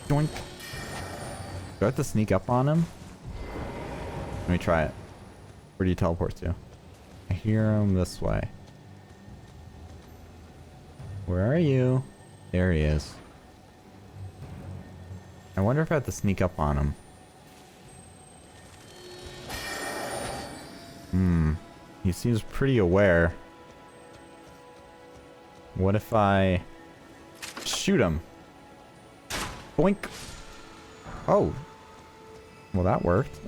Doink. Do I have to sneak up on him? Let me try it. Where do you teleport to? I hear him this way. Where are you? There he is. I wonder if I have to sneak up on him. He seems pretty aware. What if I shoot him? Boink. Oh. Well, that worked.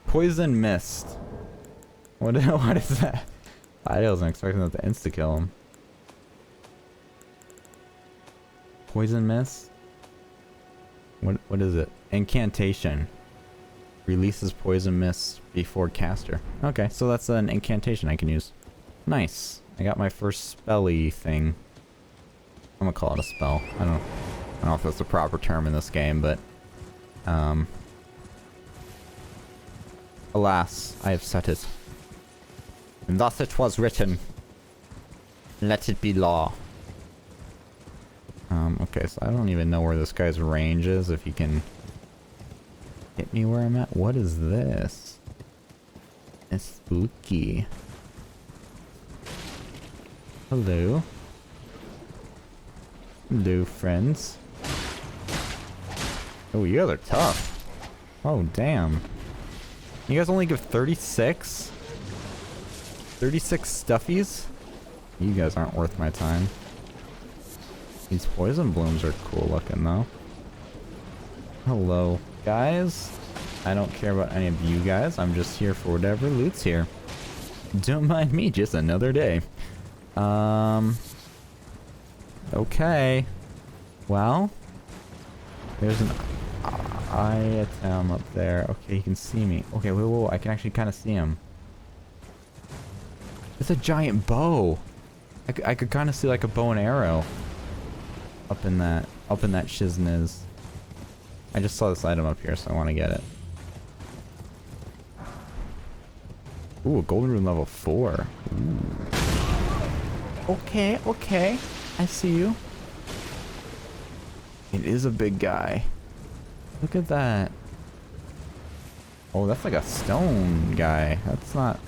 Poison mist. What is that? I wasn't expecting that to insta-kill him. Poison mist? What is it? Incantation. Releases poison mist before caster. Okay, so that's an incantation I can use. Nice. I got my first spelly thing. I'm gonna call it a spell. I don't know if that's the proper term in this game, but alas, I have set it. And thus it was written. Let it be law. Okay, so I don't even know where this guy's range is, if he can hit me where I'm at. What is this? It's spooky. Hello. Hello, friends. Oh, you guys are tough. Oh, damn. You guys only give 36? 36 stuffies? You guys aren't worth my time. These poison blooms are cool looking, though. Hello, guys. I don't care about any of you guys. I'm just here for whatever loot's here. Don't mind me, just another day. Okay. Well, there's an item up there. Okay, he can see me. Okay, whoa, I can actually kind of see him. It's a giant bow. I could kind of see like a bow and arrow up in that shizness. I just saw this item up here, so I want to get it. Ooh, a golden rune level 4. Ooh. Okay. I see you. It is a big guy. Look at that. Oh, that's like a stone guy. That's not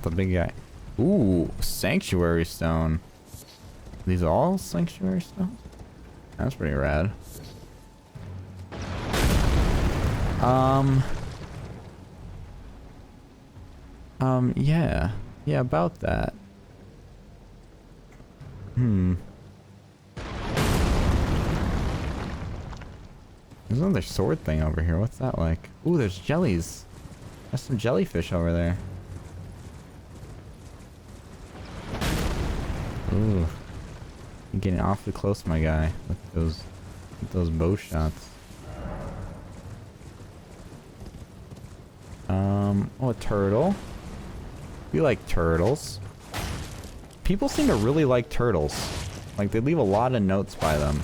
the big guy. Ooh, sanctuary stone. These are all sanctuary stones? That's pretty rad. Yeah, about that. There's another sword thing over here. What's that like? Ooh, there's jellies. There's some jellyfish over there. Ooh. You're getting awfully close, my guy, with those bow shots. Oh, a turtle. We like turtles. People seem to really like turtles. Like, they leave a lot of notes by them.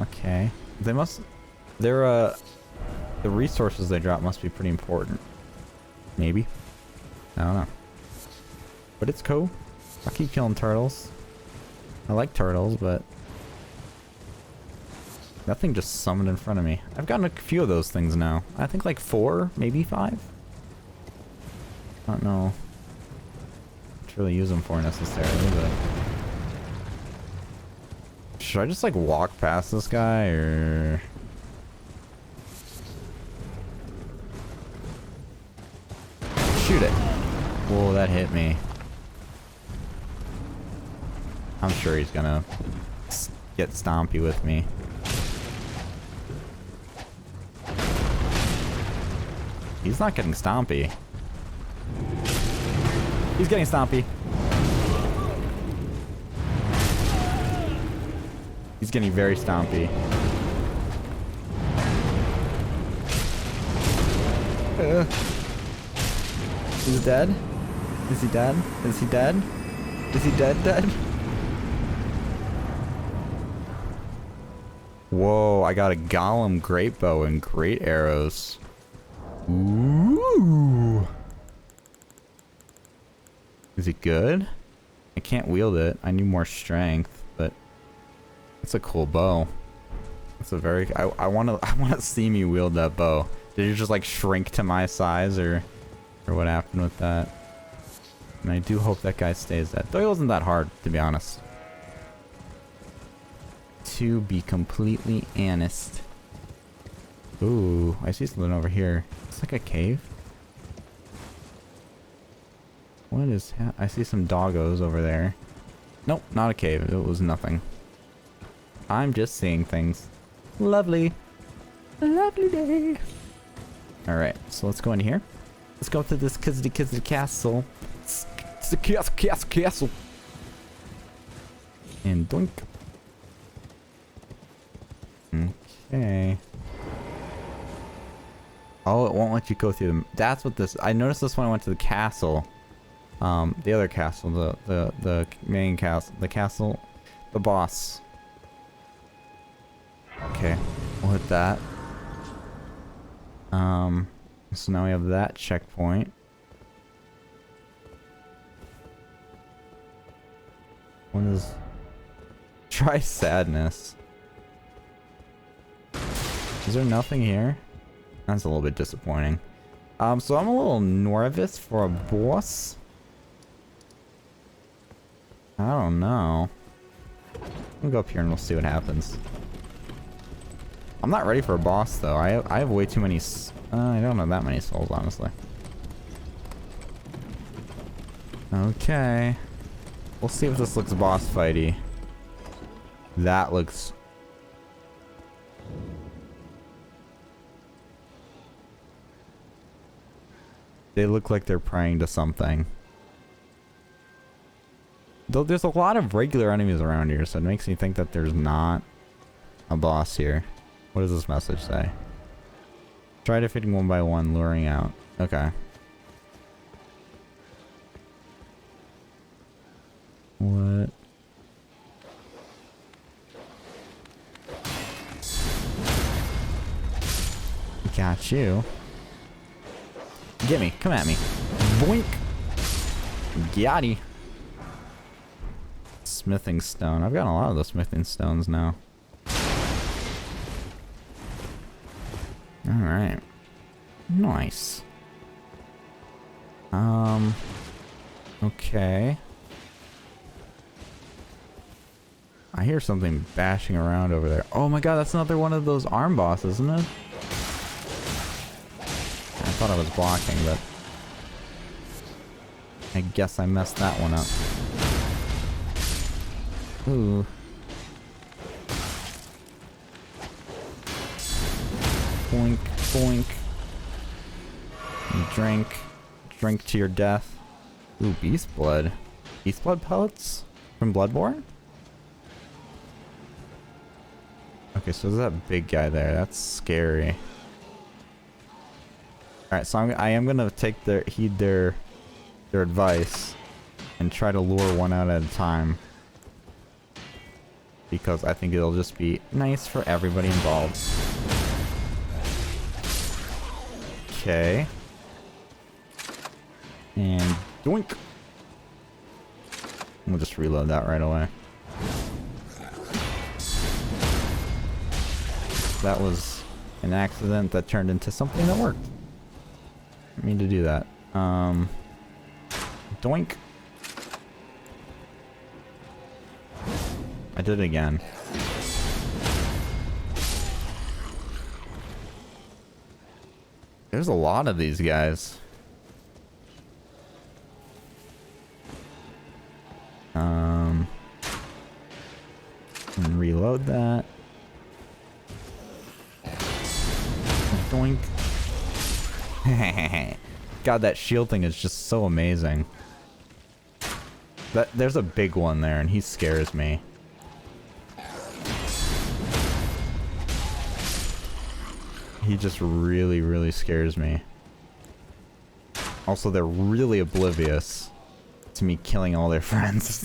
Okay. They must... They're, the resources they drop must be pretty important. Maybe. I don't know. But it's cool. I'll keep killing turtles. I like turtles, but... That thing just summoned in front of me. I've gotten a few of those things now. I think like 4, maybe 5? I don't know what to really use them for necessarily, but... Should I just like walk past this guy, or... Shoot it. Whoa, that hit me. I'm sure he's gonna get stompy with me. He's not getting stompy. He's getting stompy. He's getting very stompy. Is he dead? Is he dead? Is he dead? Is he dead? Whoa, I got a golem great bow and great arrows. Ooh. Is it good? I can't wield it. I need more strength, but it's a cool bow. It's a very... I wanna see me wield that bow. Did you just like shrink to my size, or what happened with that? And I do hope that guy stays dead. Though it wasn't that hard, to be honest. To be completely honest. Ooh, I see something over here. It's like a cave. What is... I see some doggos over there. Nope, not a cave. It was nothing. I'm just seeing things. Lovely. Lovely day. Alright, so let's go in here. Let's go to this Kizzy castle. It's the castle. And doink. Okay. Oh, it won't let you go through them. That's what this... I noticed this when I went to the castle. The other castle. The main castle. The castle. The boss. Okay. We'll hit that. So now we have that checkpoint. What is... Try sadness. Is there nothing here? That's a little bit disappointing. So I'm a little nervous for a boss. I don't know. We'll go up here and we'll see what happens. I'm not ready for a boss though. I have way too many... I don't have that many souls, honestly. Okay. We'll see if this looks boss fighty. That looks... They look like they're praying to something. Though there's a lot of regular enemies around here, so it makes me think that there's not a boss here. What does this message say? Try defeating one by one, luring out. Okay. What? Got you. Get me. Come at me. Boink. Yachty. Smithing stone. I've gotten a lot of those smithing stones now. Alright. Nice. Okay. I hear something bashing around over there. Oh my god, that's another one of those arm bosses, isn't it? I thought I was blocking, but I guess I messed that one up. Ooh. Boink, boink. Drink. Drink to your death. Ooh, beast blood. Beast blood pellets? From Bloodborne? Okay, so there's that big guy there. That's scary. Alright, so I am gonna take heed their advice and try to lure one out at a time. Because I think it'll just be nice for everybody involved. Okay. And doink! We'll just reload that right away. That was an accident that turned into something that worked. I mean to do that. Doink! I did it again. There's a lot of these guys. And reload that. Doink. God, that shield thing is just so amazing. There's a big one there, and he scares me. He just really, really scares me. Also, they're really oblivious to me killing all their friends.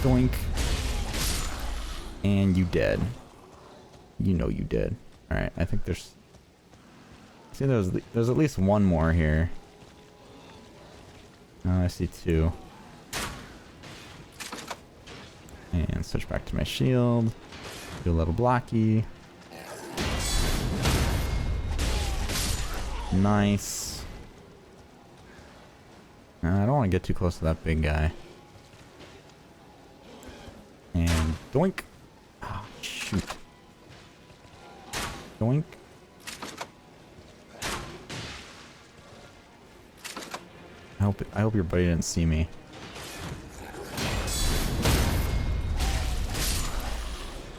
Doink. And you dead. You know you did. Alright, I think there's... See, there's at least one more here. Oh, I see two. And switch back to my shield. Do a little blocky. Nice. I don't want to get too close to that big guy. And doink. Oh, shoot. Doink. I hope your buddy didn't see me.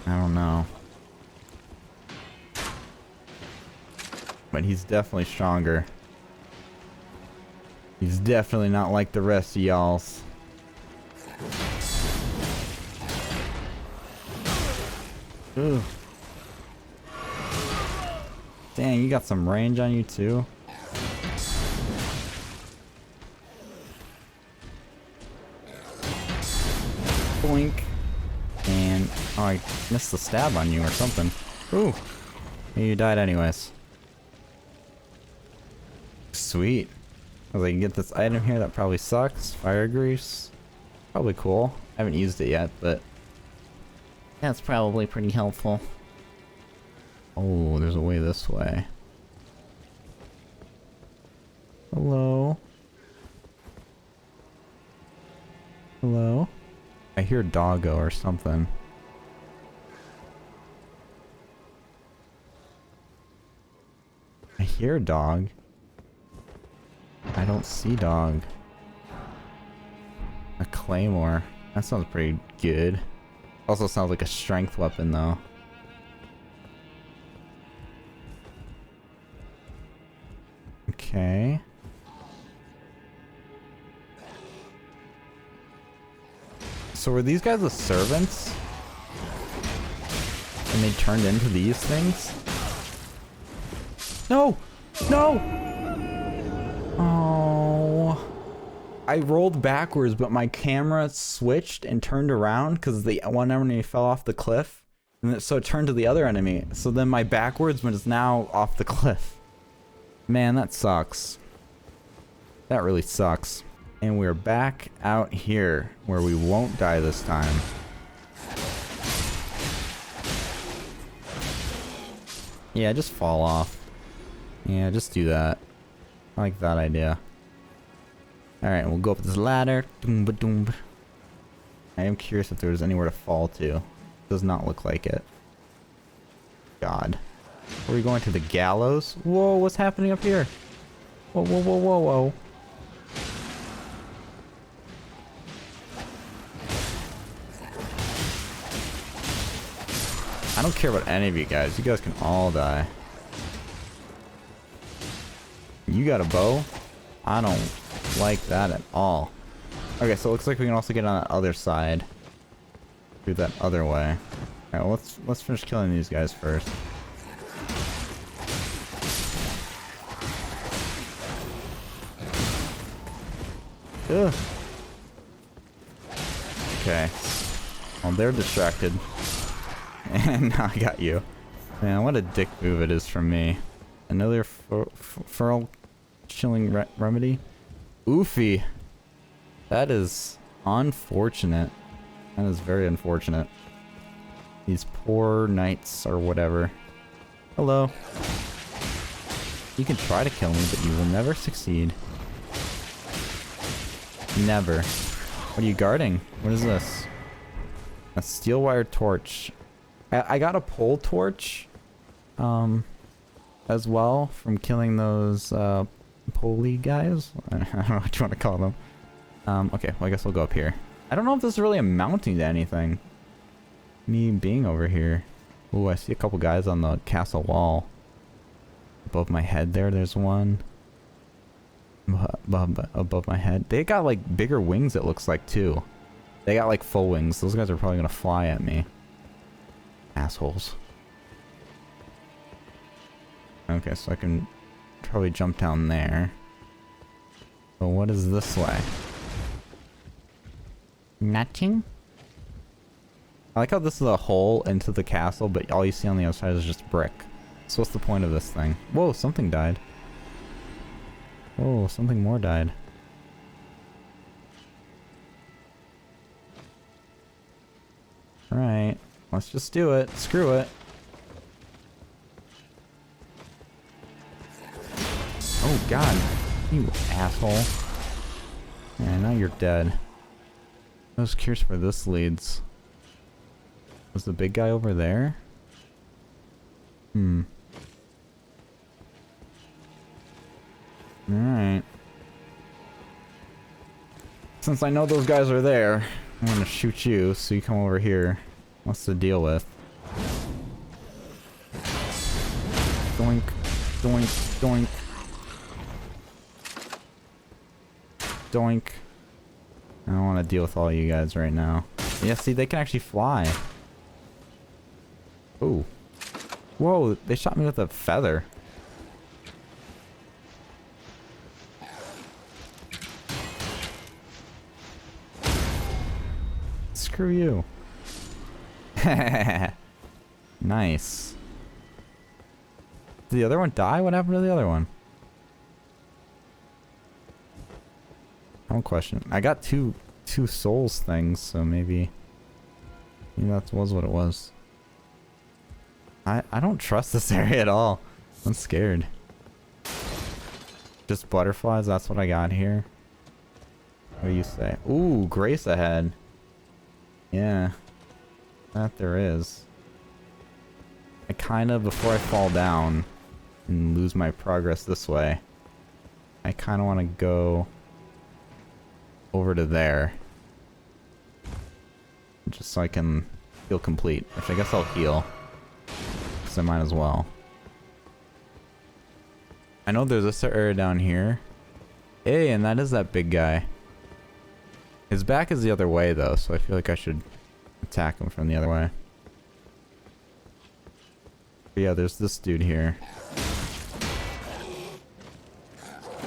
I don't know. But he's definitely stronger. He's definitely not like the rest of y'all's. Ugh. Dang, you got some range on you too. Blink. And oh, I missed the stab on you or something. Ooh. You died anyways. Sweet. I was like, get this item here that probably sucks. Fire grease. Probably cool. I haven't used it yet, but that's probably pretty helpful. Oh, there's a way this way. Hello? Hello? I hear doggo or something. I hear dog. I don't see dog. A claymore. That sounds pretty good. Also sounds like a strength weapon though. Okay. So were these guys the servants? And they turned into these things? No! No! Oh. I rolled backwards, but my camera switched and turned around because the one enemy fell off the cliff. And so it turned to the other enemy. So then my backwards is now off the cliff. Man, that sucks. That really sucks. And we're back out here where we won't die this time. Yeah, just fall off. Yeah, just do that. I like that idea. Alright, we'll go up this ladder. Doom-ba-doom. I am curious if there's anywhere to fall to. Does not look like it. God. Are we going to the gallows? Whoa, what's happening up here? Whoa, whoa, whoa, whoa, whoa. I don't care about any of you guys. You guys can all die. You got a bow? I don't like that at all. Okay, so it looks like we can also get on the other side. Through that other way. Alright, well, let's finish killing these guys first. Ugh. Okay. Well, they're distracted. And now I got you. Man, what a dick move it is from me. Another feral chilling remedy? Oofy. That is unfortunate. That is very unfortunate. These poor knights or whatever. Hello. You can try to kill me, but you will never succeed. Never. What are you guarding? What is this? A steel wire torch. I got a pole torch. As well from killing those pulley guys. I don't know what you want to call them. Okay, well I guess we'll go up here. I don't know if this is really amounting to anything. Me being over here. Ooh, I see a couple guys on the castle wall. Above my head there's one. Above my head. They got like bigger wings it looks like too. They got like full wings. Those guys are probably gonna fly at me. Assholes. Okay, so I can probably jump down there. So what is this way? Nothing? I like how this is a hole into the castle, but all you see on the outside is just brick. So what's the point of this thing? Whoa, something died. Oh, something more died. Alright, let's just do it. Screw it. Oh god, you asshole. Yeah, now you're dead. I was curious where this leads. Was the big guy over there? Alright. Since I know those guys are there, I'm gonna shoot you so you come over here. What's the deal with? Doink, doink, doink. Doink. I don't want to deal with all you guys right now. Yeah, see, they can actually fly. Ooh. Whoa, they shot me with a feather. Screw you. Nice. Did the other one die? What happened to the other one? Don't question. I got two souls things, so maybe that was what it was. I don't trust this area at all. I'm scared. Just butterflies, that's what I got here. What do you say? Ooh, Grace ahead. Yeah. That there is. I kind of, before I fall down and lose my progress this way, I kind of want to go over to there. Just so I can feel complete. Which I guess I'll heal. Because I might as well. I know there's this area down here. Hey, and that is that big guy. His back is the other way though, so I feel like I should attack him from the other way. But yeah, there's this dude here.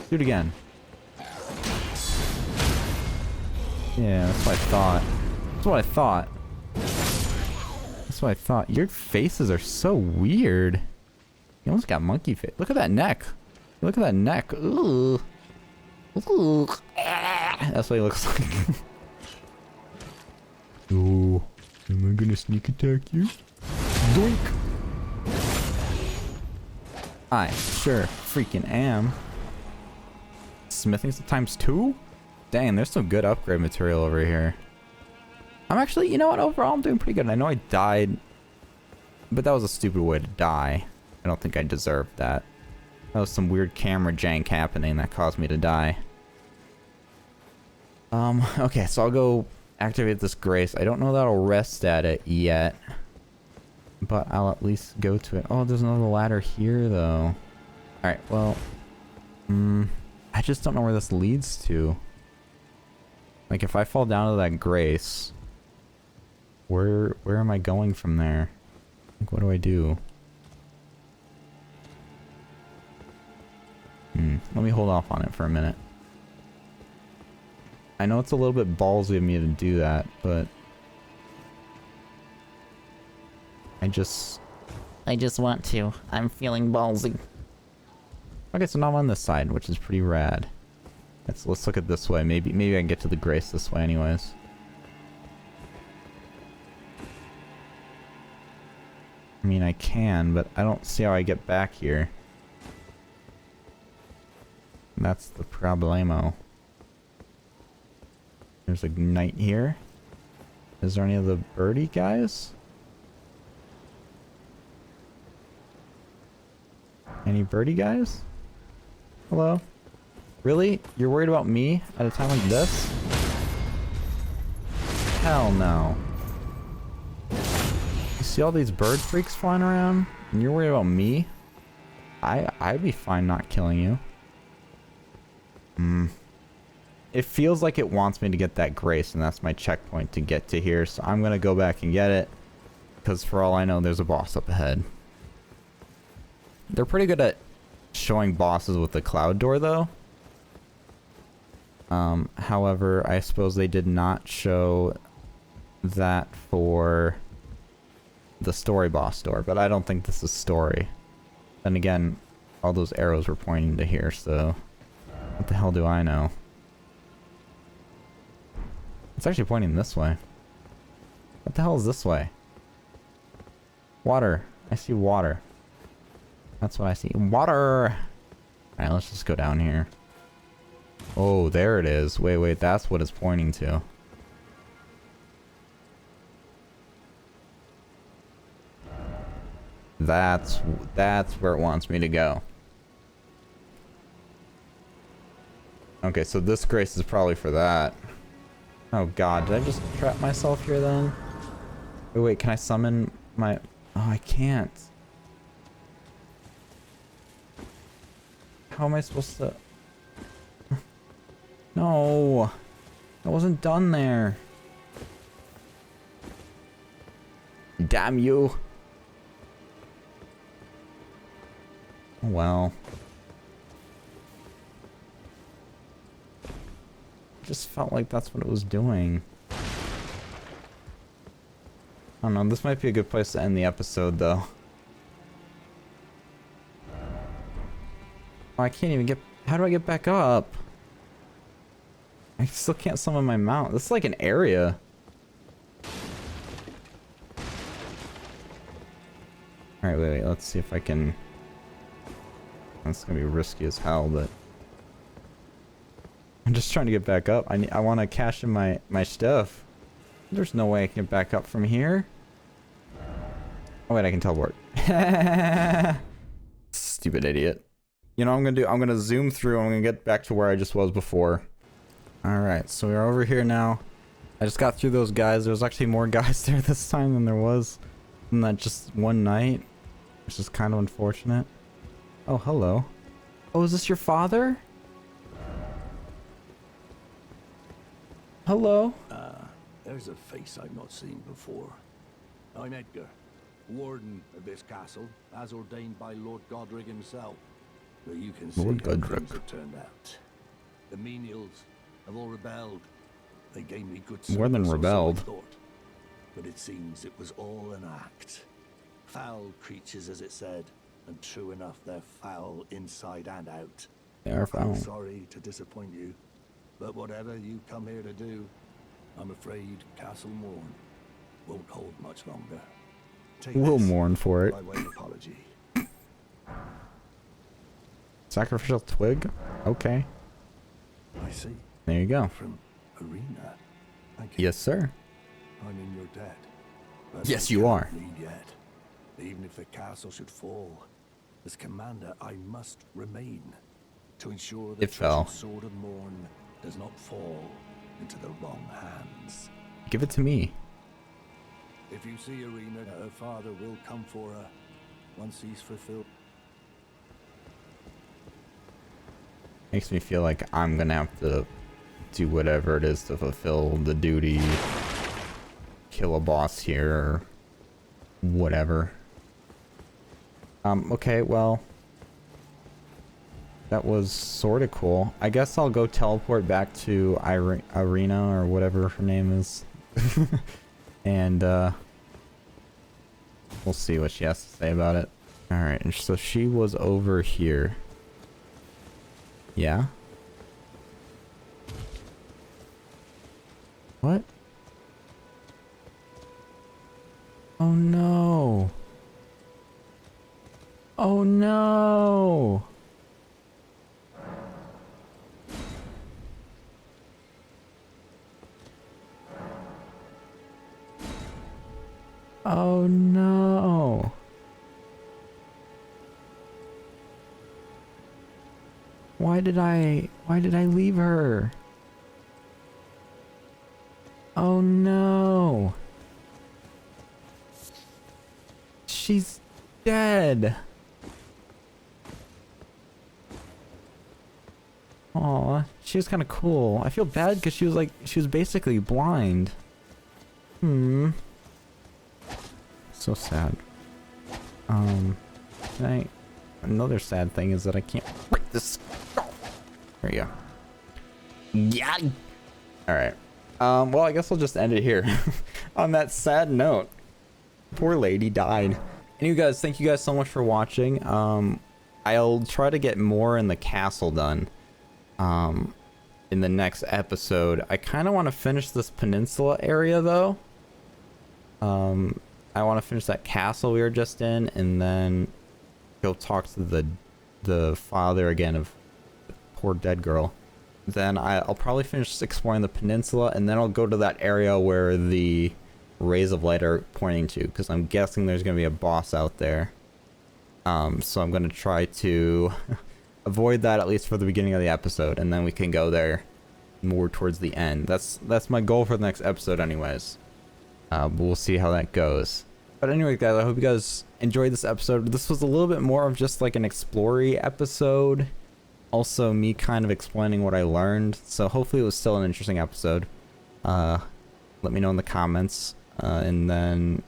Do it again. Yeah, that's what I thought. That's what I thought. That's what I thought. Your faces are so weird. You almost got monkey face. Look at that neck. Look at that neck. Ooh. Ooh. That's what he looks like. Oh, am I gonna sneak attack you? Doink! I sure freaking am. Smithing's times 2? Dang, there's some good upgrade material over here. I'm actually, you know what, overall I'm doing pretty good. I know I died, but that was a stupid way to die. I don't think I deserved that. That was some weird camera jank happening that caused me to die. Okay, so I'll go activate this grace. I don't know that I'll rest at it yet, but I'll at least go to it. Oh, there's another ladder here though. Alright, well, I just don't know where this leads to. Like, if I fall down to that grace, where am I going from there? Like, what do I do? Let me hold off on it for a minute. I know it's a little bit ballsy of me to do that, but I just want to. I'm feeling ballsy. Okay, so now I'm on this side, which is pretty rad. Let's look at this way. Maybe I can get to the Grace this way anyways. I mean, I can, but I don't see how I get back here. That's the problemo. There's a knight here. Is there any of the birdie guys? Any birdie guys? Hello? Really? You're worried about me at a time like this? Hell no. You see all these bird freaks flying around? And you're worried about me? I'd be fine not killing you. It feels like it wants me to get that Grace, and that's my checkpoint to get to here, so I'm gonna go back and get it. Because for all I know, there's a boss up ahead. They're pretty good at showing bosses with the cloud door, though. However, I suppose they did not show that for the story boss door, but I don't think this is story. Then again, all those arrows were pointing to here, so what the hell do I know? It's actually pointing this way. What the hell is this way? Water. I see water. That's what I see. Water! Alright, let's just go down here. Oh, there it is. Wait, that's what it's pointing to. That's where it wants me to go. Okay, so this Grace is probably for that. Oh god, did I just trap myself here then? Wait, can I summon my... Oh, I can't. How am I supposed to... No! I wasn't done there. Damn you! Oh well. Just felt like that's what it was doing. I don't know, this might be a good place to end the episode though. Oh, I can't even get... How do I get back up? I still can't summon my mount. This is like an area. Alright, wait, let's see if I can... That's gonna be risky as hell, but... I'm just trying to get back up. I want to cash in my stuff. There's no way I can get back up from here. Oh wait, I can teleport. Stupid idiot. You know what I'm gonna zoom through. I'm gonna get back to where I just was before. Alright, so we're over here now. I just got through those guys. There's actually more guys there this time than there was in that just one night, which is kind of unfortunate. Oh, hello. Oh, is this your father? Hello. There's a face I've not seen before. I'm Edgar, warden of this castle, as ordained by Lord Godric himself. But you can see Lord how Godric. things have turned out. The menials have all rebelled. They gave me good More than service, or so I rebelled. thought. But it seems it was all an act. Foul creatures, as it said, and true enough, they're foul inside and out. They are I'm foul. sorry to disappoint you, but whatever you come here to do, I'm afraid Castle Morn won't hold much longer. Take We'll this mourn for it. by way of apology. Sacrificial twig? Okay. I see. There you go. From Arena. Thank you. Yes, sir. I'm in your debt. But Yes, I you cannot are. leave yet. Even if the castle should fall, as commander, I must remain to ensure the It fell. treasured sword of Morn does not fall into the wrong hands. Give it to me. If you see Arena, her father will come for her once he's fulfilled. Makes me feel like I'm gonna have to do whatever it is to fulfill the duty. Kill a boss here or whatever. Okay, well. that was sort of cool. I guess I'll go teleport back to Irina or whatever her name is. And we'll see what she has to say about it. Alright, and so she was over here. Yeah? What? Oh no. Oh no. Oh no. Why did I leave her? Oh no. She's dead. Aw, she was kind of cool. I feel bad because she was basically blind. So sad. Another sad thing is that I can't break this. There you go. Yeah. All right. Well, I guess I'll just end it here on that sad note. Poor lady died. And you guys, thank you guys so much for watching. I'll try to get more in the castle done in the next episode. I kind of want to finish this peninsula area though. I want to finish that castle we were just in, and then go talk to the father again of the poor dead girl. Then I'll probably finish exploring the peninsula, and then I'll go to that area where the rays of light are pointing to, because I'm guessing there's going to be a boss out there. So I'm going to try to avoid that at least for the beginning of the episode, and then we can go there more towards the end. That's my goal for the next episode anyways. But we'll see how that goes. But anyway, guys, I hope you guys enjoyed this episode. This was a little bit more of just like an explory episode. Also, me kind of explaining what I learned. So hopefully it was still an interesting episode. Let me know in the comments. And then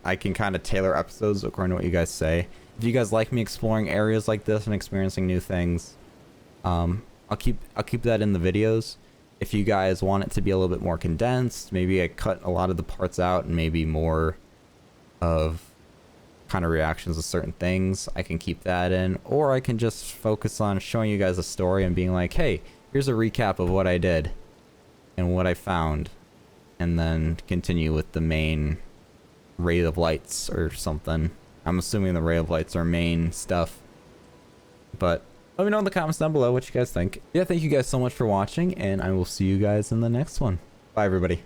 I can kind of tailor episodes according to what you guys say. If you guys like me exploring areas like this and experiencing new things, I'll keep that in the videos. If you guys want it to be a little bit more condensed, maybe I cut a lot of the parts out and maybe more of kind of reactions to certain things, I can keep that in. Or I can just focus on showing you guys a story and being like, hey, here's a recap of what I did and what I found, and then continue with the main ray of lights or something. I'm assuming the ray of lights are main stuff, but let me know in the comments down below what you guys think. Yeah, thank you guys so much for watching, and I will see you guys in the next one. Bye, everybody.